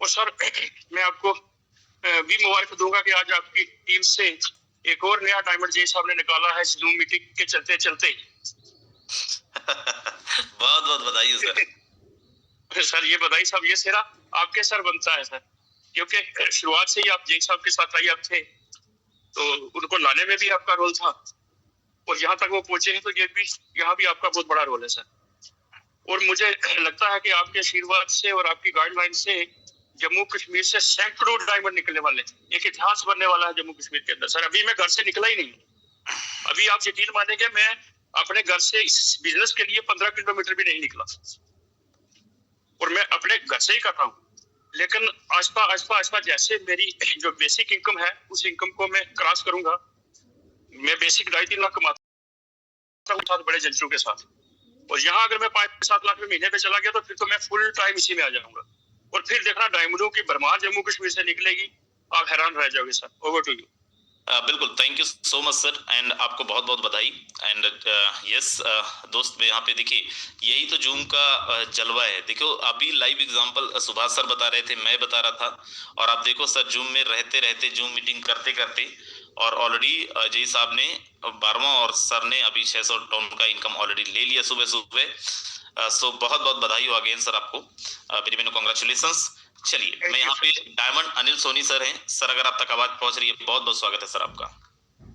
और सर मैं आपको भी मुबारक दूंगा कि आज आपकी टीम से एक और नया डायमंड जी साहब ने निकाला है इस जूम मीटिंग के चलते चलते। बहुत बहुत बधाई हो सर। सर ये बधाई साहब, ये सिरा आपके सर बनता है सर, क्योंकि शुरुआत से ही आप जय साहब के साथ आई आप थे, तो उनको लाने में भी आपका रोल था, और यहाँ तक वो पहुंचे हैं, तो ये भी यहाँ भी आपका बहुत बड़ा रोल है सर। और मुझे लगता है कि आपके आशीर्वाद से और आपकी गाइडलाइन से जम्मू कश्मीर से सैकड़ों डायमंड निकलने वाले, एक इतिहास बनने वाला है जम्मू कश्मीर के अंदर सर। अभी मैं घर से निकला ही नहीं, अभी आप यकीन मानेंगे मैं अपने घर से इस बिजनेस के लिए 15 किलोमीटर भी नहीं निकला, और मैं अपने घर से ही कर रहा हूँ। लेकिन आस्ता आस्ता आस्ता जैसे मेरी जो बेसिक इनकम है, उस इनकम को मैं क्रॉस करूंगा। मैं बेसिक 2.5-3 लाख कमाता हूँ बड़े एजेंसियों के साथ, और यहाँ अगर मैं 5-7 लाख में महीने पे चला गया, तो फिर तो मैं फुल टाइम इसी में आ जाऊंगा। और फिर देखना डायमंडों की भरमार जम्मू कश्मीर से निकलेगी, आप हैरान रह जाओगे सर। Over to you. बिल्कुल, thank you so much sir, and आपको बहुत बहुत बधाई। एंड यस दोस्त, यहाँ पे देखिए यही तो जूम का जलवा है। देखो अभी लाइव एग्जांपल सुभाष सर बता रहे थे, मैं बता रहा था, और आप देखो सर जूम में रहते रहते, जूम मीटिंग करते करते, और ऑलरेडी जय साहब ने 12वां और सर ने अभी 600 टन का इनकम ऑलरेडी ले लिया सुबह सुबह। सो बहुत बहुत बधाई हो अगेन सर आपको, वेरी मेनी कॉन्ग्रेचुलेशंस। चलिए, मैं यहाँ पे डायमंड अनिल सोनी सर हैं सर, अगर आप तक आवाज पहुंच रही है, बहुत बहुत स्वागत है सर आपका।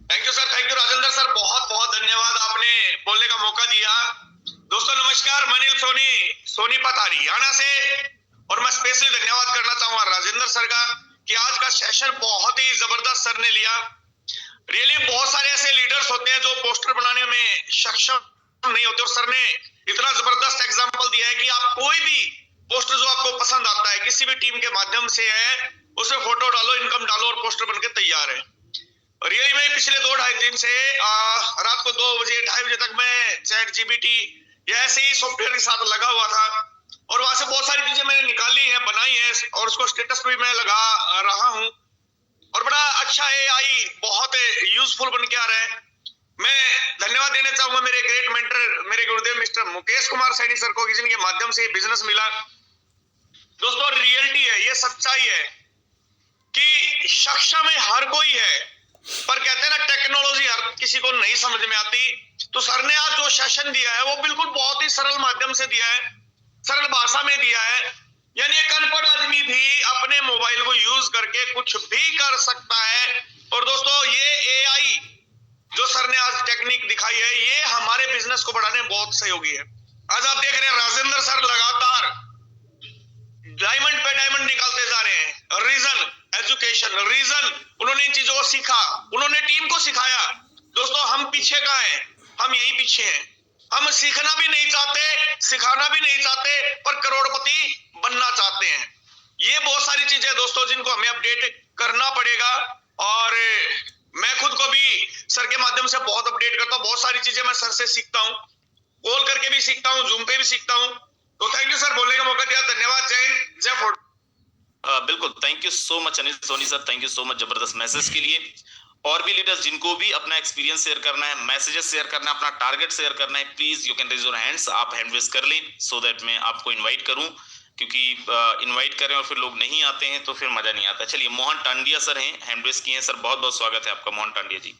Thank you sir, thank you Rajendra sir, बहुत बहुत धन्यवाद, आपने बोलने का मौका दिया। दोस्तों नमस्कार, मैं अनिल सोनी, सोनीपत हरियाणा से, और मैं स्पेशली धन्यवाद करना चाहूंगा राजेंद्र सर का कि आज का सेशन बहुत ही जबरदस्त सर ने लिया। रियली बहुत सारे ऐसे लीडर्स होते हैं जो पोस्टर बनाने में सक्षम नहीं होते, और सर ने इतना जबरदस्त एग्जांपल दिया है कि आप कोई भी पोस्टर जो आपको पसंद आता है किसी भी टीम के माध्यम से है, उसमें फोटो डालो, इनकम डालो और पोस्टर बनके तैयार है। रियली मैं पिछले 2-2.5 दिन से रात को 2 बजे 2:30 बजे तक मैं ChatGPT या ऐसे ही सॉफ्टवेयर के साथ लगा हुआ था, और वहां से बहुत सारी चीजें मैंने निकाली हैं, बनाई हैं, और उसको स्टेटस पे मैं लगा रहा हूं, और बड़ा अच्छा AI बहुत यूजफुल बन के आ रहा है। मैं धन्यवाद देना चाहूंगा मेरे ग्रेट मेंटर, मेरे गुरुदेव मिस्टर मुकेश कुमार सैनी सर को, जिनके माध्यम से बिजनेस मिला। दोस्तों रियलिटी है, ये सच्चाई है कि सक्षम में हर कोई है, पर कहते हैं ना टेक्नोलॉजी हर किसी को नहीं समझ में आती। तो सर ने आज जो सेशन दिया है वो बिल्कुल बहुत ही सरल माध्यम से दिया है, सरल भाषा में दिया है, यानी एक अनपढ़ आदमी भी अपने मोबाइल को यूज करके कुछ भी कर सकता है। और दोस्तों ये AI जो सर ने आज टेक्निक दिखाई है, ये हमारे बिजनेस को बढ़ाने में बहुत सहयोगी है। आज आप देख रहे हैं राजेंद्र सर लगातार डायमंड पे डायमंड निकालते जा रहे हैं। रीजन एजुकेशन, रीजन उन्होंने इन चीजों को सीखा, उन्होंने टीम को सिखाया। दोस्तों हम पीछे कहाँ हैं? हम यहीं पीछे हैं। हम सीखना भी नहीं चाहते, सिखाना भी नहीं चाहते, पर करोड़पति बनना चाहते हैं। ये बहुत सारी चीजें दोस्तों जिनको हमें अपडेट करना पड़ेगा, और मैं खुद को भी सर के माध्यम से बहुत अपडेट करता हूँ। बहुत सारी चीजें मैं सर से सीखता हूँ, कॉल करके भी सीखता हूँ, जूम पे भी सीखता हूँ। तो थैंक यू सर, बोलने का मौका दिया, धन्यवाद, जय हिंद, जय फोर्ट। बिल्कुल, thank you so much Anil Soni sir, thank you so much जबरदस्त मैसेज के लिए। और भी लीडर्स जिनको भी अपना एक्सपीरियंस शेयर करना है, मैसेजेस शेयर करना है, अपना टारगेट शेयर करना है, please you can raise your hands, आप हैंड रेज कर लें सो दैट मैं आपको इनवाइट करूं, क्योंकि इनवाइट करें और फिर लोग नहीं आते हैं तो फिर मजा नहीं आता। चलिए, मोहन टांडिया सर हैं, हैंड रेज किए हैं सर, बहुत बहुत स्वागत है आपका Mohan Tandia ji.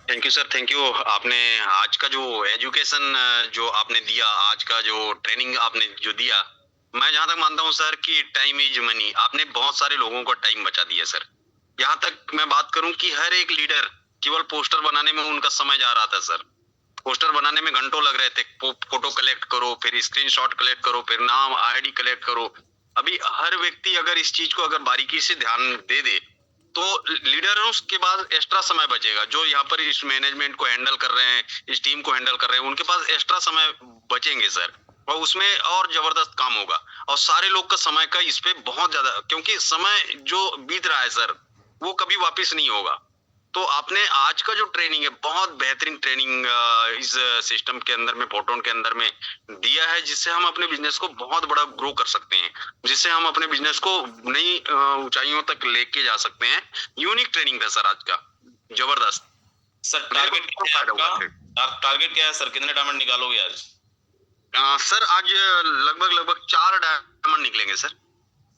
Thank you sir, thank you. आपने आज का जो एजुकेशन जो आपने दिया, आज का जो ट्रेनिंग आपने जो दिया, मैं जहां तक मानता हूं सर कि टाइम इज मनी, आपने बहुत सारे लोगों का टाइम बचा दिया सर। यहाँ तक मैं बात करूं कि हर एक लीडर केवल पोस्टर बनाने में उनका समय जा रहा था सर। पोस्टर बनाने में घंटों लग रहे थे, फोटो कलेक्ट करो, फिर स्क्रीनशॉट कलेक्ट करो, फिर नाम ID कलेक्ट करो। अभी हर व्यक्ति अगर इस चीज को अगर बारीकी से ध्यान दे दे तो लीडरों के पास एक्स्ट्रा समय बचेगा। जो यहाँ पर इस मैनेजमेंट को हैंडल कर रहे हैं, इस टीम को हैंडल कर रहे हैं, उनके पास एक्स्ट्रा समय बचेंगे सर, और उसमें और जबरदस्त काम होगा। और सारे लोग का समय का इस पे बहुत ज्यादा, क्योंकि समय जो बीत रहा है सर वो कभी वापस नहीं होगा। तो आपने आज का जो ट्रेनिंग है, बहुत बेहतरीन ट्रेनिंग इस सिस्टम के अंदर में, फोटोन के अंदर में दिया है, जिससे हम अपने बिजनेस को बहुत बड़ा ग्रो कर सकते हैं, जिससे हम अपने बिजनेस को नई ऊंचाइयों तक लेके जा सकते हैं। यूनिक ट्रेनिंग था सर आज का, जबरदस्त सर। टारगेट क्या है आपका? टारगेट क्या है सर, कितने डायमंड निकालोगे आज? सर आज लगभग 4 डायमंड निकलेंगे सर।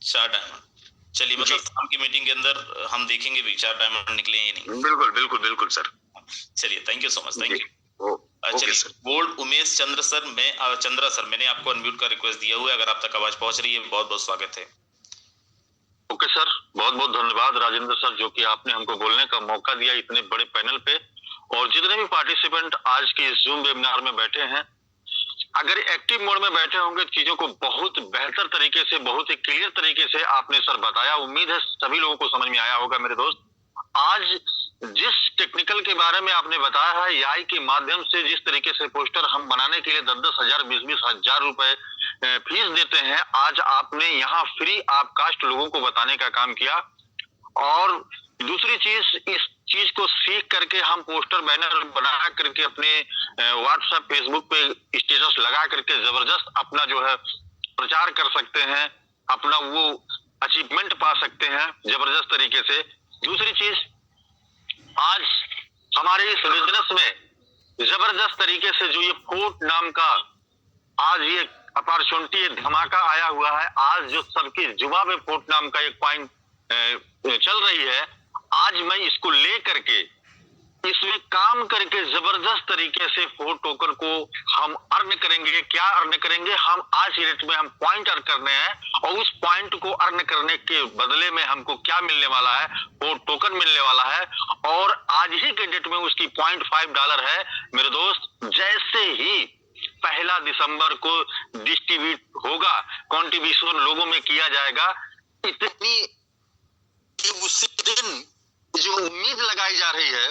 4 डायमंड, चलिए, मतलब शाम की मीटिंग के अंदर हम देखेंगे भी 4 डायमंड निकले या नहीं। बिल्कुल बिल्कुल बिल्कुल सर। चलिए, thank you so much, thank you. Okay चलिए, sir. Gold Umesh Chandra sir, Chandra sir, मैंने आपको अनम्यूट का रिक्वेस्ट दिया हुआ है, अगर आप तक आवाज पहुंच रही है, बहुत बहुत स्वागत है। ओके सर, बहुत बहुत धन्यवाद राजेंद्र सर, जो कि आपने हमको बोलने का मौका दिया इतने बड़े पैनल पे। और जितने भी पार्टिसिपेंट आज के इस जूम वेबिनार में बैठे हैं, अगर एक्टिव मोड में बैठे होंगे, चीजों को बहुत बेहतर तरीके से, बहुत ही क्लियर तरीके से आपने सर बताया। उम्मीद है सभी लोगों को समझ में आया होगा मेरे दोस्त। आज जिस टेक्निकल के बारे में आपने बताया है, AI के माध्यम से जिस तरीके से पोस्टर हम बनाने के लिए 10-10 हजार 20-20 हजार रुपए फीस देते हैं, आज आपने यहाँ फ्री ऑफ कास्ट लोगों को बताने का काम किया। और दूसरी चीज, इस चीज को सीख करके हम पोस्टर बैनर बना करके अपने व्हाट्सएप फेसबुक पे स्टेटस लगा करके जबरदस्त अपना जो है प्रचार कर सकते हैं, अपना वो अचीवमेंट पा सकते हैं जबरदस्त तरीके से। दूसरी चीज, आज हमारे इस बिजनेस में जबरदस्त तरीके से जो ये फोर्ट नाम का आज ये अपॉर्चुनिटी, धमाका आया हुआ है। आज जो सबकी जुबा में फोर्ट नाम का एक पॉइंट चल रही है, आज मैं इसको ले करके इसमें काम करके जबरदस्त तरीके से 4 टोकन को हम अर्न करेंगे। क्या अर्न करेंगे? हम आज की डेट में हम पॉइंट अर्न करने हैं और उस पॉइंट को अर्न करने के बदले में हमको क्या मिलने वाला है? 4 टोकन मिलने वाला है और आज ही के डेट में उसकी $0.5 है मेरे दोस्त। जैसे ही 1 दिसंबर को डिस्ट्रीब्यूट होगा, कॉन्ट्रीब्यूशन लोगों में किया जाएगा, इतनी उसी दिन जो उम्मीद लगाई जा रही है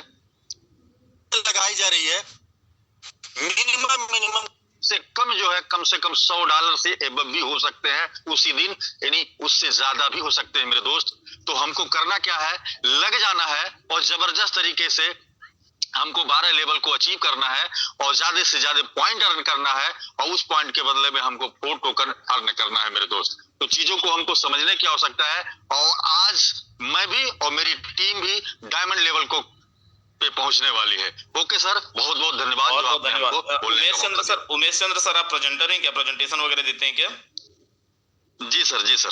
मिनिमम से कम जो है, कम से कम $100 से एबव भी हो सकते हैं उसी दिन, यानी उससे ज्यादा भी हो सकते हैं मेरे दोस्त। तो हमको करना क्या है? लग जाना है और जबरदस्त तरीके से हमको 12 लेवल को अचीव करना है और ज्यादा से ज्यादा पॉइंट अर्न करना है और उस पॉइंट के बदले में हमको 4 टोकन अर्न करना है मेरे दोस्त। तो चीजों को हमको समझने की आवश्यकता है और आज मैं भी और मेरी टीम भी डायमंड लेवल को पे पहुंचने वाली है। ओके सर, बहुत बहुत धन्यवाद। बहुत बहुत धन्यवाद। उमेश चंद्र सर, आप प्रेजेंटर हैं क्या? प्रेजेंटेशन वगैरह देते हैं क्या? जी सर, जी सर।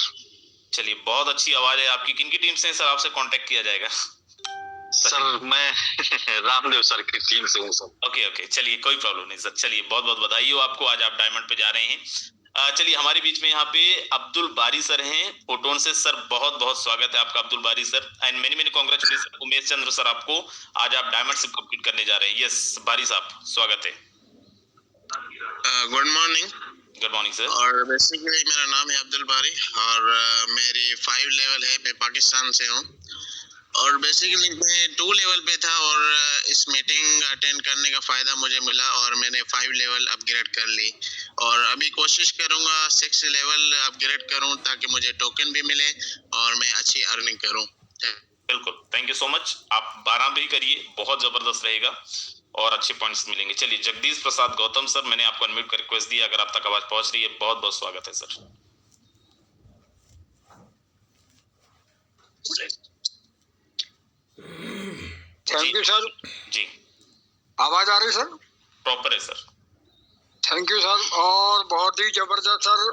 चलिए, बहुत अच्छी आवाज है आपकी। किनकी टीम से सर आपसे कांटेक्ट किया जाएगा? सर मैं रामदेव सर की टीम से हूँ सर। ओके, चलिए कोई प्रॉब्लम नहीं सर। चलिए, बहुत बहुत बधाई हो आपको, आज आप डायमंड पे जा रहे हैं। चलिए, हमारे बीच में यहाँ पे अब्दुल बारी सर हैं फोटोन से। सर बहुत बहुत स्वागत है आपका अब्दुल बारी sir, and many congratulation Umesh Chandra sir आपको, आज आप डायमंड शिप कंप्लीट करने जा रहे हैं। यस बारी साहब, स्वागत है। Good morning. Good morning sir. और बेसिकली मेरा नाम है अब्दुल बारी और मेरी 5 लेवल है, मैं पाकिस्तान से हूँ। और बेसिकली मैं 2 लेवल पे था और इस मीटिंग अटेंड करने का फ़ायदा मुझे मिला और मैंने 5 लेवल अपग्रेड कर ली और अभी कोशिश करूँगा 6 लेवल अपग्रेड करूँ ताकि मुझे टोकन भी मिले और मैं अच्छी अर्निंग करूँ। बिल्कुल, थैंक यू सो मच। आप 12 भी करिए, बहुत जबरदस्त रहेगा और अच्छे पॉइंट्स मिलेंगे। चलिए, जगदीश प्रसाद गौतम सर, मैंने आपको अनम्यूट कर रिक्वेस्ट दी, अगर आप तक आवाज पहुंच रही है, बहुत बहुत स्वागत है सर। Thank you sir. जी, आवाज आ रही सर? प्रॉपर है सर। Thank you sir. और बहुत ही जबरदस्त सर,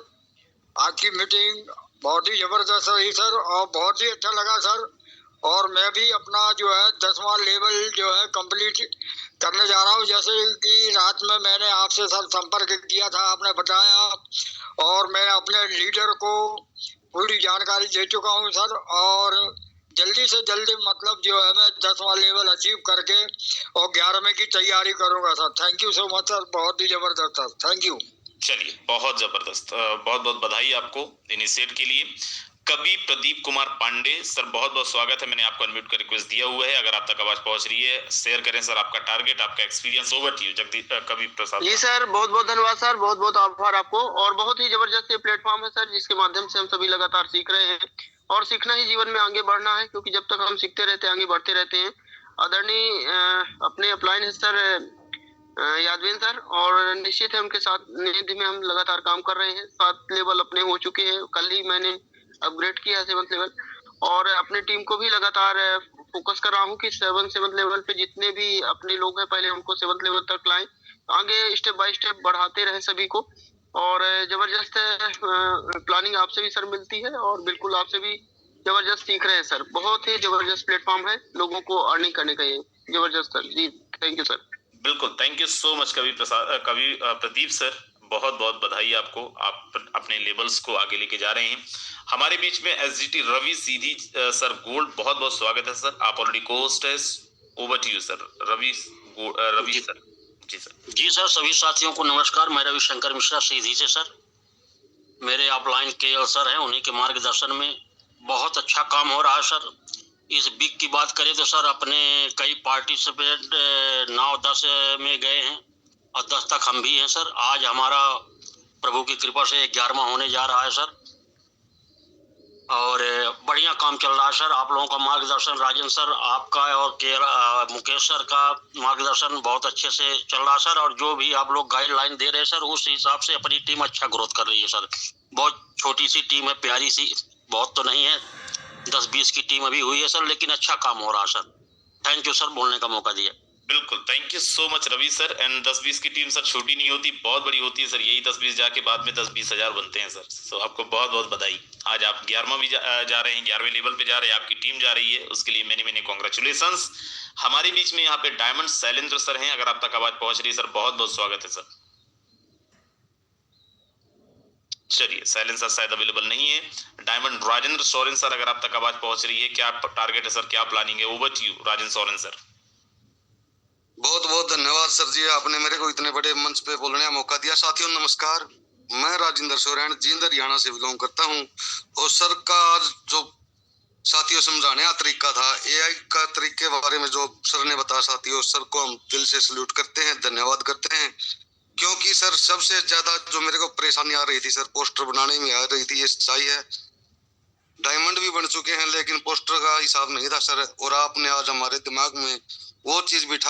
आज की मीटिंग बहुत ही जबरदस्त रही सर और बहुत ही अच्छा लगा सर। और मैं भी अपना जो है 10वां लेवल जो है कंप्लीट करने जा रहा हूँ। जैसे कि रात में मैंने आपसे सर संपर्क किया था, आपने बताया और मैं अपने लीडर को पूरी जानकारी दे चुका हूँ सर। और जल्दी से जल्दी मतलब जो है मैं 10वां लेवल अचीव करके और 11वें की तैयारी करूंगा sir. Thank you so much sir, बहुत ही जबरदस्त सर, थैंक यू। चलिए, बहुत जबरदस्त, बहुत बहुत बधाई आपको इनिशिएट के लिए। कवि प्रदीप कुमार पांडे सर, बहुत बहुत स्वागत है, मैंने आपको अनम्यूट कर रिक्वेस्ट दिया हुआ है, अगर आप तक आवाज पहुंच रही है शेयर करें सर आपका टारगेट, आपका experience. Over to you Jagdish Kavi Prasad. Ji sir, बहुत बहुत धन्यवाद सर, बहुत बहुत आभार आपको। और बहुत ही जबरदस्त ये प्लेटफॉर्म है सर, जिसके माध्यम से हम सभी लगातार सीख रहे हैं और सीखना ही जीवन में आगे बढ़ना है, क्योंकि जब तक हम सीखते रहते हैं आगे बढ़ते रहते हैं। आदरणीय अपने अपलाइन है सर यादवेन सर, और निश्चित है उनके साथ निधि में हम लगातार काम कर रहे हैं। 7 लेवल अपने हो चुके हैं, कल ही मैंने अपग्रेड किया है 7th लेवल और अपनी टीम को भी लगातार फोकस कर रहा हूँ कि 7th लेवल पे जितने भी अपने लोग हैं पहले उनको 7th लेवल तक लाएं, आगे स्टेप बाय स्टेप बढ़ाते रहे सभी को। और जबरदस्त प्लानिंग आपसे भी सर मिलती है और बिल्कुल आपसे भी जबरदस्त सीख रहे हैं सर। बहुत ही जबरदस्त प्लेटफॉर्म है लोगों को अर्निंग करने का, ये जबरदस्त सर। जी थैंक यू सर। बिल्कुल, thank you so much Kavi Pradeep sir, बहुत बहुत बधाई आपको, आप अपने लेवल्स को आगे लेके जा रहे हैं। हमारे बीच में SGT Ravi Sidhi sir gold, बहुत बहुत स्वागत है सर, आप ऑलरेडी कोस्ट है। Over to you sir Ravi sir. जी सर। जी सर, सभी साथियों को नमस्कार। मैं रविशंकर मिश्रा सीधी से सर, मेरे अपलाइन केएल सर हैं, उन्हीं के मार्गदर्शन में बहुत अच्छा काम हो रहा है सर। इस वीक की बात करें तो सर अपने कई पार्टिसिपेंट 9-10 में गए हैं और 10 तक हम भी हैं सर। आज हमारा प्रभु की कृपा से 11वां होने जा रहा है सर और बढ़िया काम चल रहा है सर। आप लोगों का मार्गदर्शन, राजन सर आपका और मुकेश सर का मार्गदर्शन बहुत अच्छे से चल रहा है सर। और जो भी आप लोग गाइडलाइन दे रहे हैं सर, उस हिसाब से अपनी टीम अच्छा ग्रोथ कर रही है सर। बहुत छोटी सी टीम है, प्यारी सी, बहुत तो नहीं है, 10-20 की टीम अभी हुई है सर, लेकिन अच्छा काम हो रहा है सर। थैंक यू सर, बोलने का मौका दिया। बिल्कुल, thank you so much Ravi sir. And 10-20 की टीम सर छोटी नहीं होती, बहुत बड़ी होती है सर। यही 10-20 जाके बाद में 10-20 हजार बनते हैं सर। सो आपको बहुत बहुत बधाई। आज आप 11वां भी जा रहे हैं, 11वें लेवल पे जा रहे हैं, आपकी टीम जा रही है, उसके लिए मैंने कॉन्ग्रेचुलेशंस। हमारे बीच में यहाँ पे डायमंड शैलेंद्र सर हैं, अगर आप तक आवाज पहुंच रही है सर, बहुत बहुत स्वागत है सर। चलिए, शैलेंद्र सर शायद अवेलेबल नहीं है। डायमंड राजेंद्र सोरेन सर, अगर आप तक आवाज पहुंच रही है, क्या टारगेट है सर, क्या प्लानिंग है? Over to you Rajendra Soren sir. बहुत बहुत धन्यवाद सर जी, आपने मेरे को इतने बड़े मंच पे बोलने का मौका दिया। साथियों नमस्कार, मैं राजेंद्र सोरेन जींद हरियाणा से बिलोंग करता हूं। और सर का आज जो साथियों समझाने का तरीका था, एआई का तरीके के बारे में जो सर ने बताया, साथियों सर को हम दिल से सल्यूट करते हैं, धन्यवाद करते हैं। क्योंकि सर सबसे ज्यादा जो मेरे को परेशानी आ रही थी सर, पोस्टर बनाने में आ रही थी, ये सच्चाई है। डायमंड भी बन चुके हैं लेकिन पोस्टर का हिसाब नहीं था सर, और आपने आज हमारे दिमाग में वो चीज बिठा